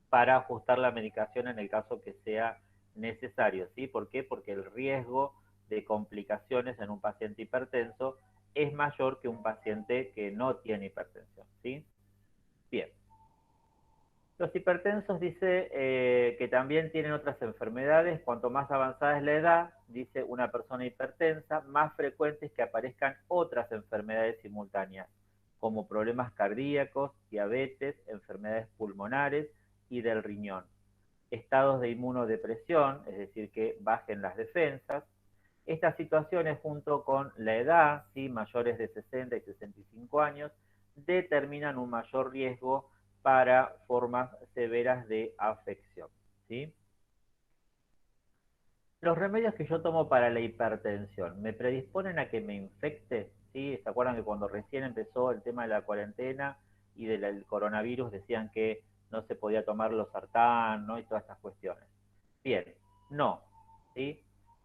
para ajustar la medicación en el caso que sea necesario, ¿sí? ¿Por qué? Porque el riesgo de complicaciones en un paciente hipertenso es mayor que un paciente que no tiene hipertensión, ¿sí? Bien. Los hipertensos dice que también tienen otras enfermedades. Cuanto más avanzada es la edad, dice una persona hipertensa, más frecuente es que aparezcan otras enfermedades simultáneas, como problemas cardíacos, diabetes, enfermedades pulmonares y del riñón. Estados de inmunodepresión, es decir, que bajen las defensas. Estas situaciones, junto con la edad, ¿sí? Mayores de 60 y 65 años, determinan un mayor riesgo para formas severas de afección, ¿sí? Los remedios que yo tomo para la hipertensión, ¿me predisponen a que me infecte? ¿Sí? ¿Se acuerdan que cuando recién empezó el tema de la cuarentena y del coronavirus decían que no se podía tomar los sartán, ¿no? Y todas estas cuestiones. Bien, no, ¿sí?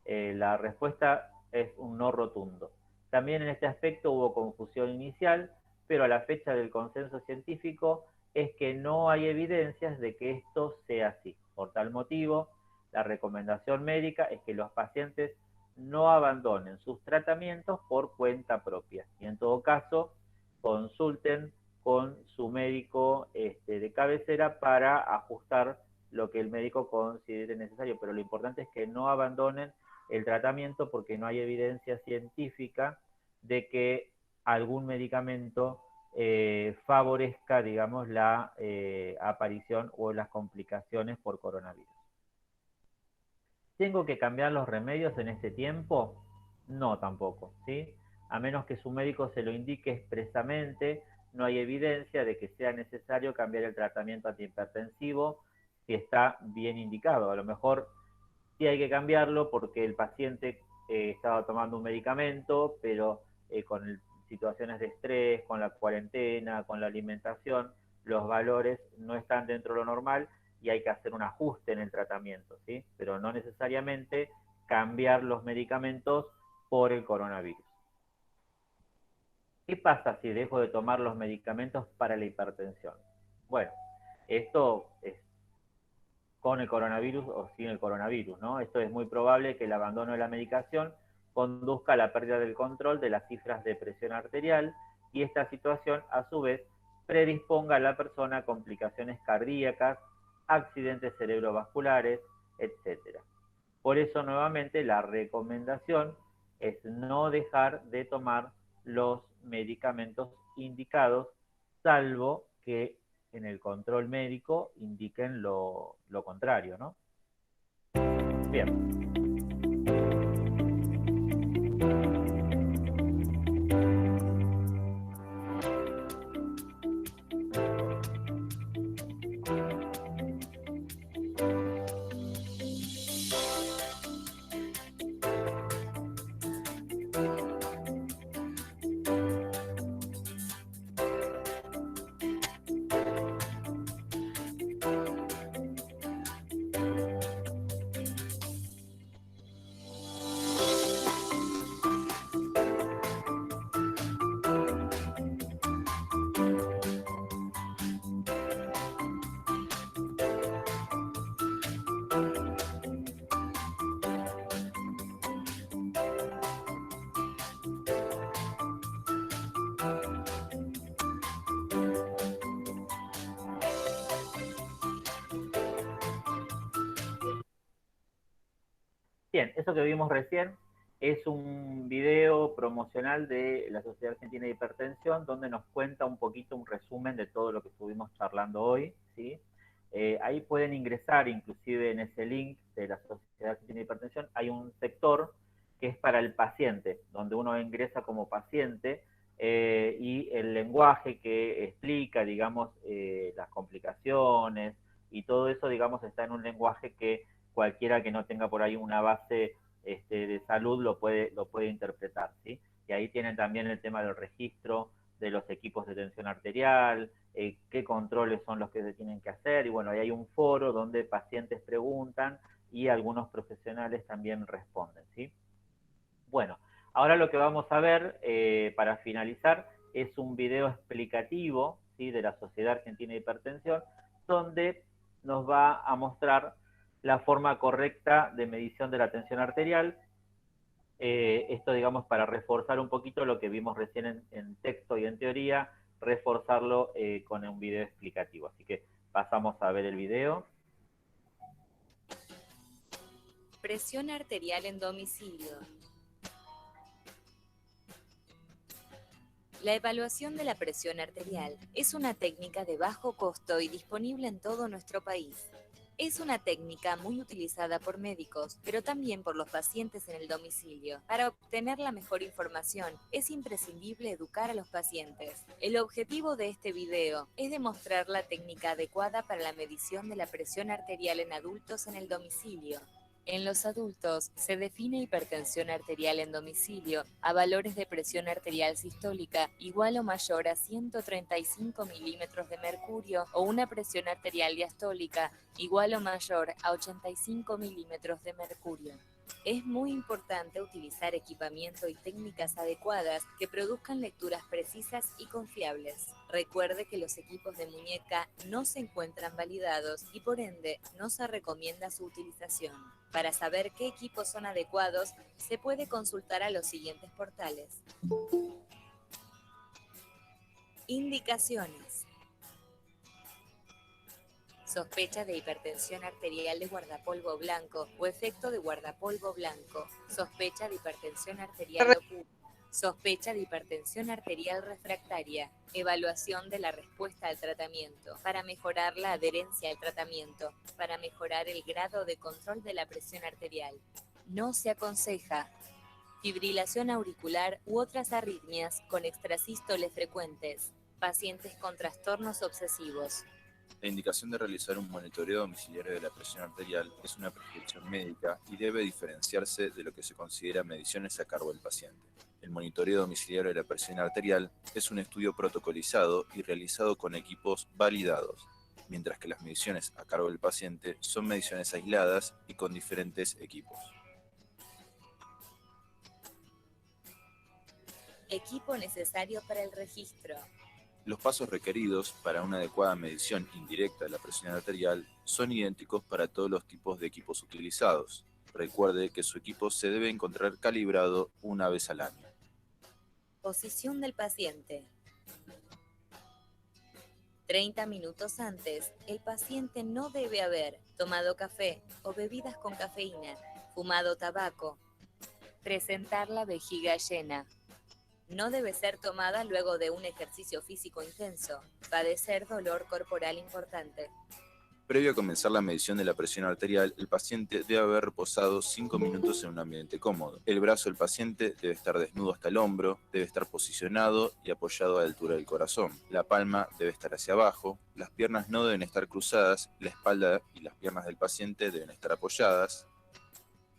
La respuesta es un no rotundo. También en este aspecto hubo confusión inicial, pero a la fecha del consenso científico es que no hay evidencias de que esto sea así. Por tal motivo, la recomendación médica es que los pacientes no abandonen sus tratamientos por cuenta propia y en todo caso consulten con su médico de cabecera para ajustar lo que el médico considere necesario, pero lo importante es que no abandonen el tratamiento porque no hay evidencia científica de que algún medicamento favorezca, digamos, la aparición o las complicaciones por coronavirus. ¿Tengo que cambiar los remedios en este tiempo? No, tampoco, ¿sí? A menos que su médico se lo indique expresamente, no hay evidencia de que sea necesario cambiar el tratamiento antihipertensivo si está bien indicado. A lo mejor sí hay que cambiarlo porque el paciente estaba tomando un medicamento, pero con situaciones de estrés, con la cuarentena, con la alimentación, los valores no están dentro de lo normal y hay que hacer un ajuste en el tratamiento, ¿sí? Pero no necesariamente cambiar los medicamentos por el coronavirus. ¿Qué pasa si dejo de tomar los medicamentos para la hipertensión? Bueno, esto es con el coronavirus o sin el coronavirus, ¿no? Esto es muy probable que el abandono de la medicación conduzca a la pérdida del control de las cifras de presión arterial y esta situación, a su vez, predisponga a la persona a complicaciones cardíacas, accidentes cerebrovasculares, etc. Por eso, nuevamente, la recomendación es no dejar de tomar los medicamentos indicados, salvo que en el control médico indiquen lo contrario, ¿no? Bien. Bien, eso que vimos recién es un video promocional de la Sociedad Argentina de Hipertensión donde nos cuenta un poquito un resumen de todo lo que estuvimos charlando hoy, ¿sí? Ahí pueden ingresar, inclusive en ese link de la Sociedad Argentina de Hipertensión, hay un sector que es para el paciente, donde uno ingresa como paciente y el lenguaje que explica, digamos, las complicaciones y todo eso, digamos, está en un lenguaje que cualquiera que no tenga por ahí una base de salud lo puede interpretar, ¿sí? Y ahí tienen también el tema del registro de los equipos de tensión arterial, qué controles son los que se tienen que hacer, y bueno, ahí hay un foro donde pacientes preguntan y algunos profesionales también responden, ¿sí? Bueno, ahora lo que vamos a ver para finalizar es un video explicativo, ¿sí? De la Sociedad Argentina de Hipertensión, donde nos va a mostrar la forma correcta de medición de la tensión arterial. Esto, digamos, para reforzar un poquito lo que vimos recién en texto y en teoría, reforzarlo con un video explicativo. Así que pasamos a ver el video. Presión arterial en domicilio. La evaluación de la presión arterial es una técnica de bajo costo y disponible en todo nuestro país. Es una técnica muy utilizada por médicos, pero también por los pacientes en el domicilio. Para obtener la mejor información, es imprescindible educar a los pacientes. El objetivo de este video es demostrar la técnica adecuada para la medición de la presión arterial en adultos en el domicilio. En los adultos se define hipertensión arterial en domicilio a valores de presión arterial sistólica igual o mayor a 135 milímetros de mercurio o una presión arterial diastólica igual o mayor a 85 milímetros de mercurio. Es muy importante utilizar equipamiento y técnicas adecuadas que produzcan lecturas precisas y confiables. Recuerde que los equipos de muñeca no se encuentran validados y por ende no se recomienda su utilización. Para saber qué equipos son adecuados, se puede consultar a los siguientes portales. Indicaciones. Sospecha de hipertensión arterial de guardapolvo blanco o efecto de guardapolvo blanco. Sospecha de hipertensión arterial oculta. Sospecha de hipertensión arterial refractaria. Evaluación de la respuesta al tratamiento. Para mejorar la adherencia al tratamiento. Para mejorar el grado de control de la presión arterial. No se aconseja fibrilación auricular u otras arritmias con extrasístoles frecuentes. Pacientes con trastornos obsesivos. La indicación de realizar un monitoreo domiciliario de la presión arterial es una prescripción médica y debe diferenciarse de lo que se considera mediciones a cargo del paciente. El monitoreo domiciliario de la presión arterial es un estudio protocolizado y realizado con equipos validados, mientras que las mediciones a cargo del paciente son mediciones aisladas y con diferentes equipos. Equipo necesario para el registro. Los pasos requeridos para una adecuada medición indirecta de la presión arterial son idénticos para todos los tipos de equipos utilizados. Recuerde que su equipo se debe encontrar calibrado una vez al año. Posición del paciente. 30 minutos antes, el paciente no debe haber tomado café o bebidas con cafeína, fumado tabaco. Presentar la vejiga llena. No debe ser tomada luego de un ejercicio físico intenso. Padecer dolor corporal importante. Previo a comenzar la medición de la presión arterial, el paciente debe haber reposado 5 minutos en un ambiente cómodo. El brazo del paciente debe estar desnudo hasta el hombro, debe estar posicionado y apoyado a la altura del corazón. La palma debe estar hacia abajo, las piernas no deben estar cruzadas, la espalda y las piernas del paciente deben estar apoyadas.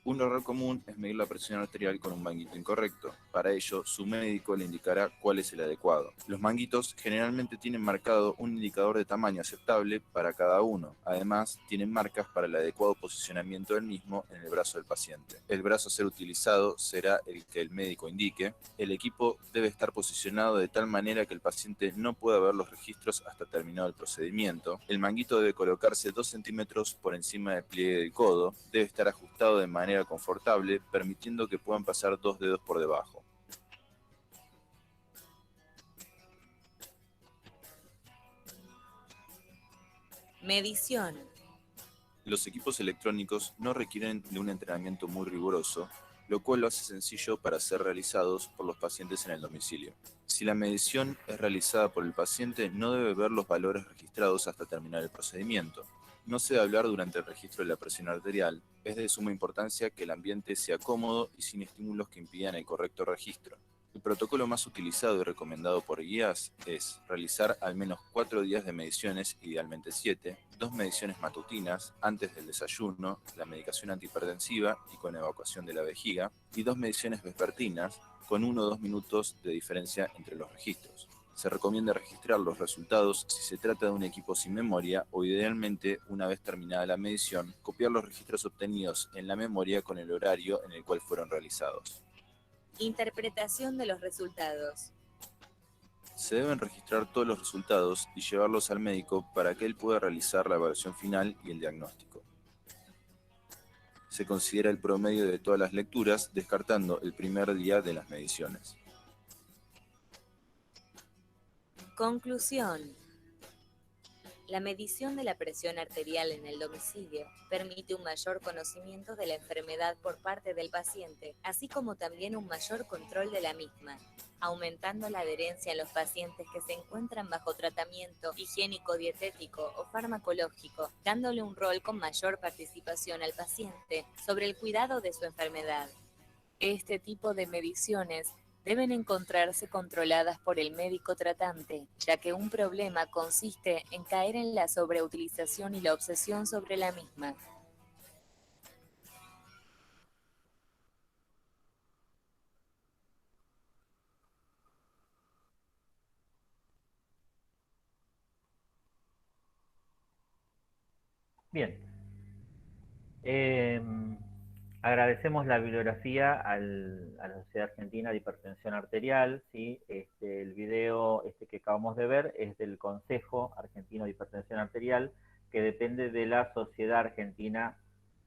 Un error común es medir la presión arterial con un manguito incorrecto. Para ello, su médico le indicará cuál es el adecuado. Los manguitos generalmente tienen marcado un indicador de tamaño aceptable para cada uno. Además, tienen marcas para el adecuado posicionamiento del mismo en el brazo del paciente. El brazo a ser utilizado será el que el médico indique. El equipo debe estar posicionado de tal manera que el paciente no pueda ver los registros hasta terminado el procedimiento. El manguito debe colocarse 2 centímetros por encima del pliegue del codo. Debe estar ajustado de manera confortable, permitiendo que puedan pasar 2 dedos por debajo. Medición. Los equipos electrónicos no requieren de un entrenamiento muy riguroso, lo cual lo hace sencillo para ser realizados por los pacientes en el domicilio. Si la medición es realizada por el paciente, no debe ver los valores registrados hasta terminar el procedimiento. No se debe hablar durante el registro de la presión arterial. Es de suma importancia que el ambiente sea cómodo y sin estímulos que impidan el correcto registro. El protocolo más utilizado y recomendado por guías es realizar al menos 4 días de mediciones, idealmente 7, 2 mediciones matutinas antes del desayuno, la medicación antihipertensiva y con evacuación de la vejiga, y 2 mediciones vespertinas con 1 o 2 minutos de diferencia entre los registros. Se recomienda registrar los resultados si se trata de un equipo sin memoria o idealmente, una vez terminada la medición, copiar los registros obtenidos en la memoria con el horario en el cual fueron realizados. Interpretación de los resultados. Se deben registrar todos los resultados y llevarlos al médico para que él pueda realizar la evaluación final y el diagnóstico. Se considera el promedio de todas las lecturas, descartando el primer día de las mediciones. Conclusión. La medición de la presión arterial en el domicilio permite un mayor conocimiento de la enfermedad por parte del paciente, así como también un mayor control de la misma, aumentando la adherencia en los pacientes que se encuentran bajo tratamiento higiénico-dietético o farmacológico, dándole un rol con mayor participación al paciente sobre el cuidado de su enfermedad. Este tipo de mediciones deben encontrarse controladas por el médico tratante, ya que un problema consiste en caer en la sobreutilización y la obsesión sobre la misma. Bien. Agradecemos la bibliografía a la Sociedad Argentina de Hipertensión Arterial, ¿sí? El video que acabamos de ver es del Consejo Argentino de Hipertensión Arterial, que depende de la Sociedad Argentina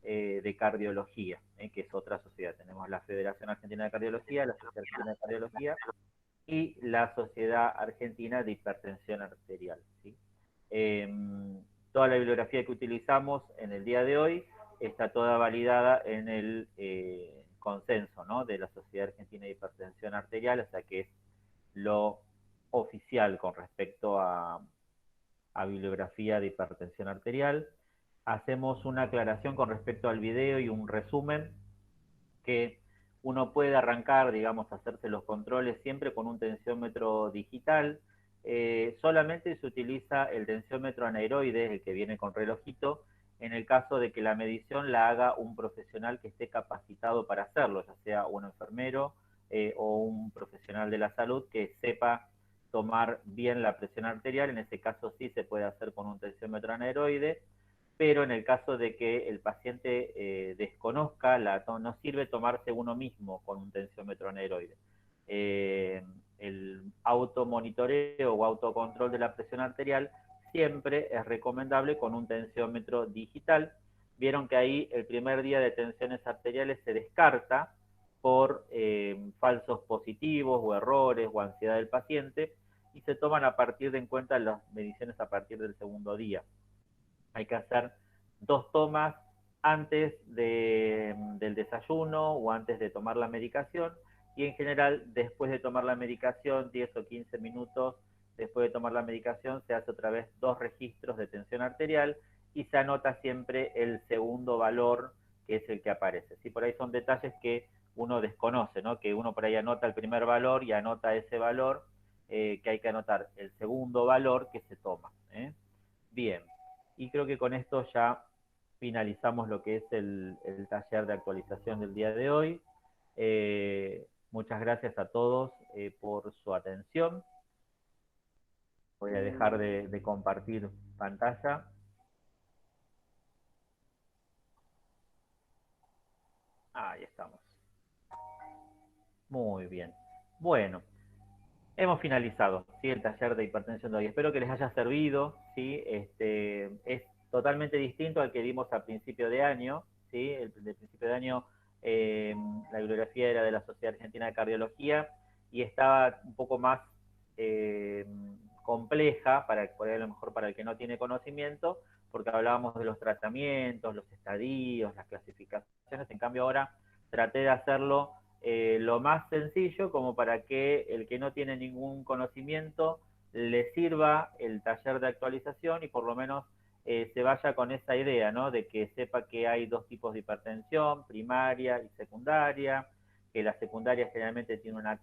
de Cardiología, que es otra sociedad. Tenemos la Federación Argentina de Cardiología, la Sociedad Argentina de Cardiología y la Sociedad Argentina de Hipertensión Arterial, ¿sí? Toda la bibliografía que utilizamos en el día de hoy está toda validada en el consenso, ¿no?, de la Sociedad Argentina de Hipertensión Arterial, o sea que es lo oficial con respecto a bibliografía de hipertensión arterial. Hacemos una aclaración con respecto al video y un resumen, que uno puede arrancar, digamos, a hacerse los controles siempre con un tensiómetro digital. Solamente se utiliza el tensiómetro anaeroide, el que viene con relojito, en el caso de que la medición la haga un profesional que esté capacitado para hacerlo, ya sea un enfermero o un profesional de la salud que sepa tomar bien la presión arterial. En ese caso sí se puede hacer con un tensiómetro anaeroide, pero en el caso de que el paciente desconozca, no sirve tomarse uno mismo con un tensiómetro anaeroide. El automonitoreo o autocontrol de la presión arterial siempre es recomendable con un tensiómetro digital. Vieron que ahí el primer día de tensiones arteriales se descarta por falsos positivos o errores o ansiedad del paciente, y se toman a partir de en cuenta las mediciones a partir del segundo día. Hay que hacer 2 tomas antes del desayuno o antes de tomar la medicación, y en general después de tomar la medicación, 10 o 15 minutos después de tomar la medicación, se hace otra vez 2 registros de tensión arterial y se anota siempre el segundo valor, que es el que aparece. ¿Sí? Por ahí son detalles que uno desconoce, ¿no? Que uno por ahí anota el primer valor y anota ese valor, que hay que anotar el segundo valor que se toma. Bien, y creo que con esto ya finalizamos lo que es el taller de actualización del día de hoy. Muchas gracias a todos por su atención. Voy a dejar de compartir pantalla. Ahí estamos. Muy bien. Bueno, hemos finalizado, ¿sí?, el taller de hipertensión de hoy. Espero que les haya servido, ¿sí? Es totalmente distinto al que dimos a principio de año, ¿sí? El de principio de año, la bibliografía era de la Sociedad Argentina de Cardiología y estaba un poco más compleja, por ahí a lo mejor para el que no tiene conocimiento, porque hablábamos de los tratamientos, los estadios, las clasificaciones. En cambio ahora traté de hacerlo lo más sencillo, como para que el que no tiene ningún conocimiento le sirva el taller de actualización y por lo menos se vaya con esa idea, ¿no?, de que sepa que hay 2 tipos de hipertensión, primaria y secundaria, que la secundaria generalmente tiene una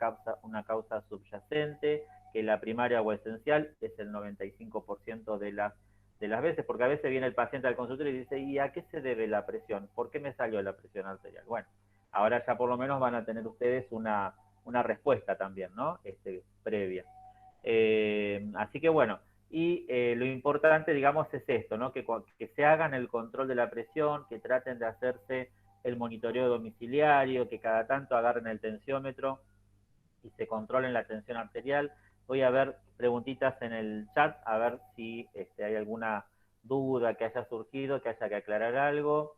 causa subyacente, que la primaria o esencial es el 95% de las veces, porque a veces viene el paciente al consultorio y dice, ¿y a qué se debe la presión? ¿Por qué me salió la presión arterial? Bueno, ahora ya por lo menos van a tener ustedes una respuesta también, ¿no?, previa. Así que bueno, y lo importante, digamos, es esto, ¿no?, que se hagan el control de la presión, que traten de hacerse el monitoreo domiciliario, que cada tanto agarren el tensiómetro y se controlen la tensión arterial, Voy a ver preguntitas en el chat, a ver si hay alguna duda que haya surgido, que haya que aclarar algo.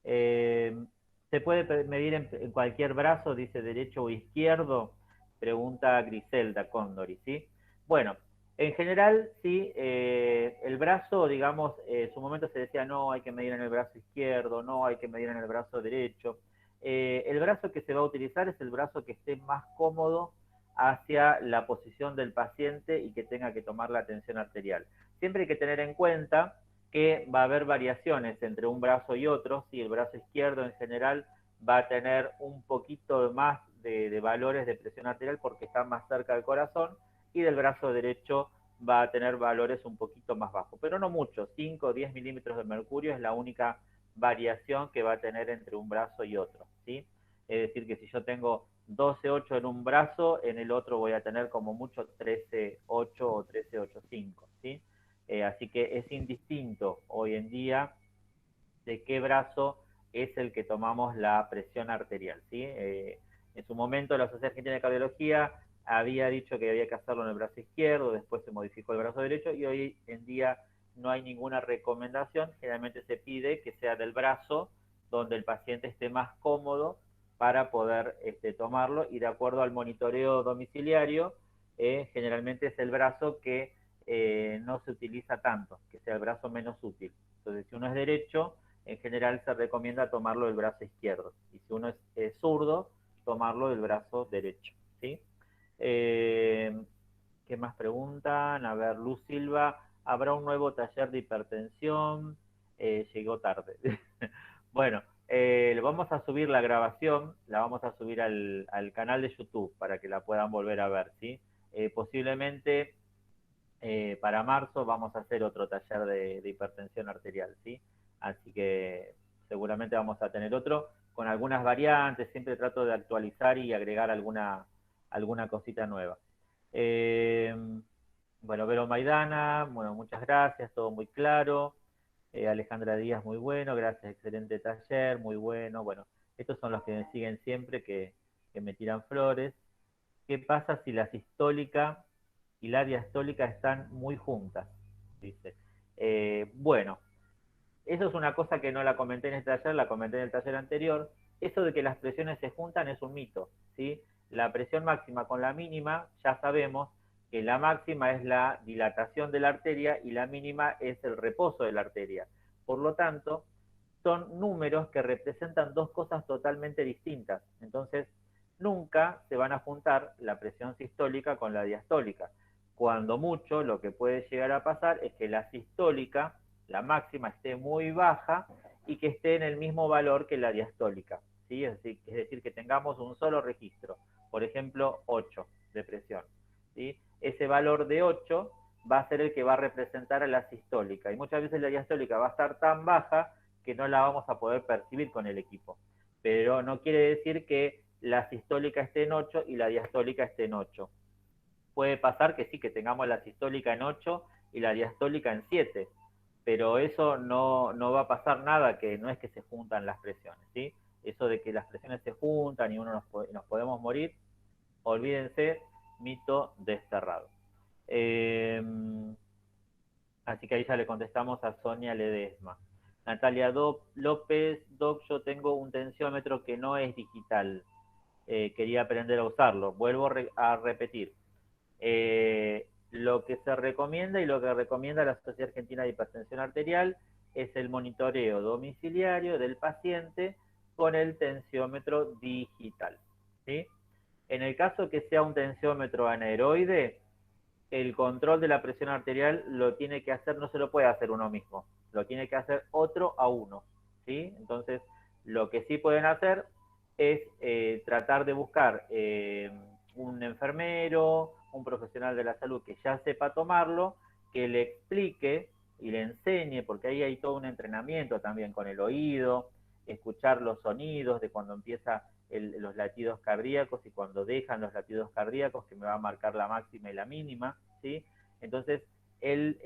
¿Se puede medir en cualquier brazo, dice derecho o izquierdo? Pregunta Griselda Condori, ¿sí? Bueno, en general, sí, el brazo, digamos, en su momento se decía, no, hay que medir en el brazo izquierdo, no, hay que medir en el brazo derecho. El brazo que se va a utilizar es el brazo que esté más cómodo hacia la posición del paciente y que tenga que tomar la tensión arterial. Siempre hay que tener en cuenta que va a haber variaciones entre un brazo y otro. Si el brazo izquierdo en general va a tener un poquito más de valores de presión arterial porque está más cerca del corazón, y del brazo derecho va a tener valores un poquito más bajos, pero no mucho, 5 o 10 milímetros de mercurio es la única variación que va a tener entre un brazo y otro, ¿sí? Es decir, que si yo tengo 12,8 en un brazo, en el otro voy a tener como mucho 13,8 o 13,85, ¿sí? Así que es indistinto hoy en día de qué brazo es el que tomamos la presión arterial, ¿sí? En su momento la Sociedad Argentina de Cardiología había dicho que había que hacerlo en el brazo izquierdo, después se modificó el brazo derecho y hoy en día no hay ninguna recomendación. Generalmente se pide que sea del brazo donde el paciente esté más cómodo para poder tomarlo, y de acuerdo al monitoreo domiciliario, generalmente es el brazo que no se utiliza tanto, que sea el brazo menos útil. Entonces, si uno es derecho, en general se recomienda tomarlo del brazo izquierdo, y si uno es zurdo, tomarlo del brazo derecho, ¿sí? ¿Qué más preguntan? A ver, Luz Silva, ¿habrá un nuevo taller de hipertensión? Llegó tarde. Bueno, vamos a subir la grabación, la vamos a subir al canal de YouTube para que la puedan volver a ver, ¿sí? Posiblemente para marzo vamos a hacer otro taller de hipertensión arterial, ¿sí? Así que seguramente vamos a tener otro con algunas variantes. Siempre trato de actualizar y agregar alguna cosita nueva. Bueno, Vero Maidana, bueno, muchas gracias, todo muy claro. Alejandra Díaz, muy bueno, gracias, excelente taller, muy bueno. Bueno, estos son los que me siguen siempre, que me tiran flores. ¿Qué pasa si la sistólica y la diastólica están muy juntas? Dice. Bueno, eso es una cosa que no la comenté en este taller, la comenté en el taller anterior. Eso de que las presiones se juntan es un mito, ¿sí? La presión máxima con la mínima, ya sabemos que la máxima es la dilatación de la arteria y la mínima es el reposo de la arteria. Por lo tanto, son números que representan dos cosas totalmente distintas. Entonces, nunca se van a juntar la presión sistólica con la diastólica. Cuando mucho, lo que puede llegar a pasar es que la sistólica, la máxima, esté muy baja y que esté en el mismo valor que la diastólica, ¿sí? Es decir, que tengamos un solo registro, por ejemplo, 8 de presión, ¿sí? Ese valor de 8 va a ser el que va a representar a la sistólica, y muchas veces la diastólica va a estar tan baja que no la vamos a poder percibir con el equipo. Pero no quiere decir que la sistólica esté en 8 y la diastólica esté en 8. Puede pasar que sí, que tengamos la sistólica en 8 y la diastólica en 7, pero eso no va a pasar nada, que no es que se juntan las presiones, ¿sí? Eso de que las presiones se juntan y nos podemos morir, olvídense, mito desterrado. Así que ahí ya le contestamos a Sonia Ledesma. Natalia López, Doc, yo tengo un tensiómetro que no es digital. Quería aprender a usarlo. Vuelvo a repetir. Lo que se recomienda y lo que recomienda la Sociedad Argentina de Hipertensión Arterial es el monitoreo domiciliario del paciente con el tensiómetro digital, ¿sí? En el caso que sea un tensiómetro anaeroide, el control de la presión arterial lo tiene que hacer, no se lo puede hacer uno mismo, lo tiene que hacer otro a uno, ¿sí? Entonces, lo que sí pueden hacer es tratar de buscar un enfermero, un profesional de la salud que ya sepa tomarlo, que le explique y le enseñe, porque ahí hay todo un entrenamiento también con el oído, escuchar los sonidos de cuando empieza los latidos cardíacos y cuando dejan los latidos cardíacos, que me va a marcar la máxima y la mínima, ¿sí? Entonces, el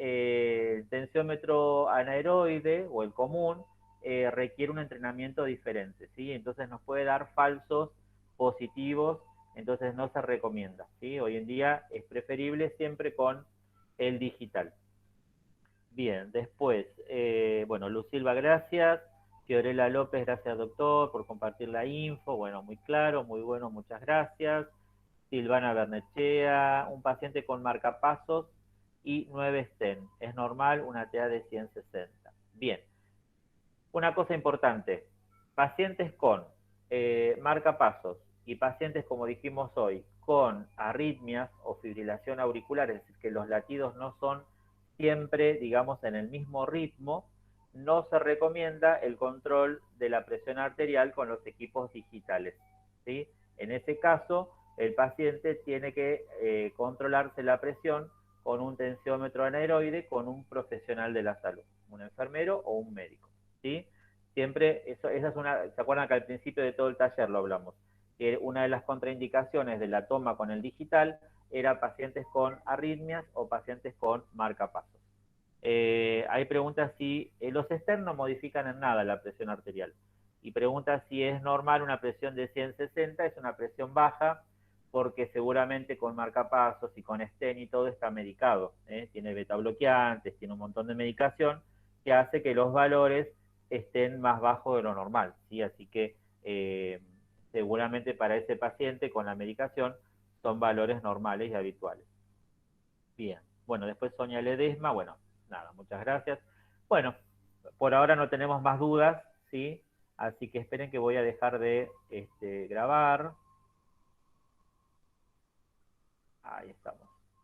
tensiómetro anaeroide o el común requiere un entrenamiento diferente, ¿sí? Entonces nos puede dar falsos positivos entonces no se recomienda, ¿sí? Hoy en día es preferible siempre con el digital. Bien, después, bueno, Lucilva, gracias. Fiorella López, gracias doctor por compartir la info. Bueno, muy claro, muy bueno, muchas gracias. Silvana Bernechea, un paciente con marcapasos y 9 stent. Es normal, una TA de 160. Bien. Una cosa importante, pacientes con marcapasos y pacientes, como dijimos hoy, con arritmias o fibrilación auricular, es decir, que los latidos no son siempre, digamos, en el mismo ritmo, no se recomienda el control de la presión arterial con los equipos digitales, ¿sí? En ese caso, el paciente tiene que controlarse la presión con un tensiómetro anaeroide con un profesional de la salud, un enfermero o un médico, ¿sí? Siempre, esa es una, ¿se acuerdan que al principio de todo el taller lo hablamos? Que una de las contraindicaciones de la toma con el digital era pacientes con arritmias o pacientes con marcapasos. Hay preguntas si los externos modifican en nada la presión arterial. Y pregunta si es normal una presión de 160, es una presión baja, porque seguramente con marcapasos y con stent y todo está medicado. Tiene beta bloqueantes, tiene un montón de medicación que hace que los valores estén más bajos de lo normal, ¿sí? Así que seguramente para ese paciente con la medicación son valores normales y habituales. Bien, bueno, después Sonia Ledesma, bueno, nada, muchas gracias. Bueno, por ahora no tenemos más dudas, ¿sí? Así que esperen que voy a dejar de grabar. Ahí estamos.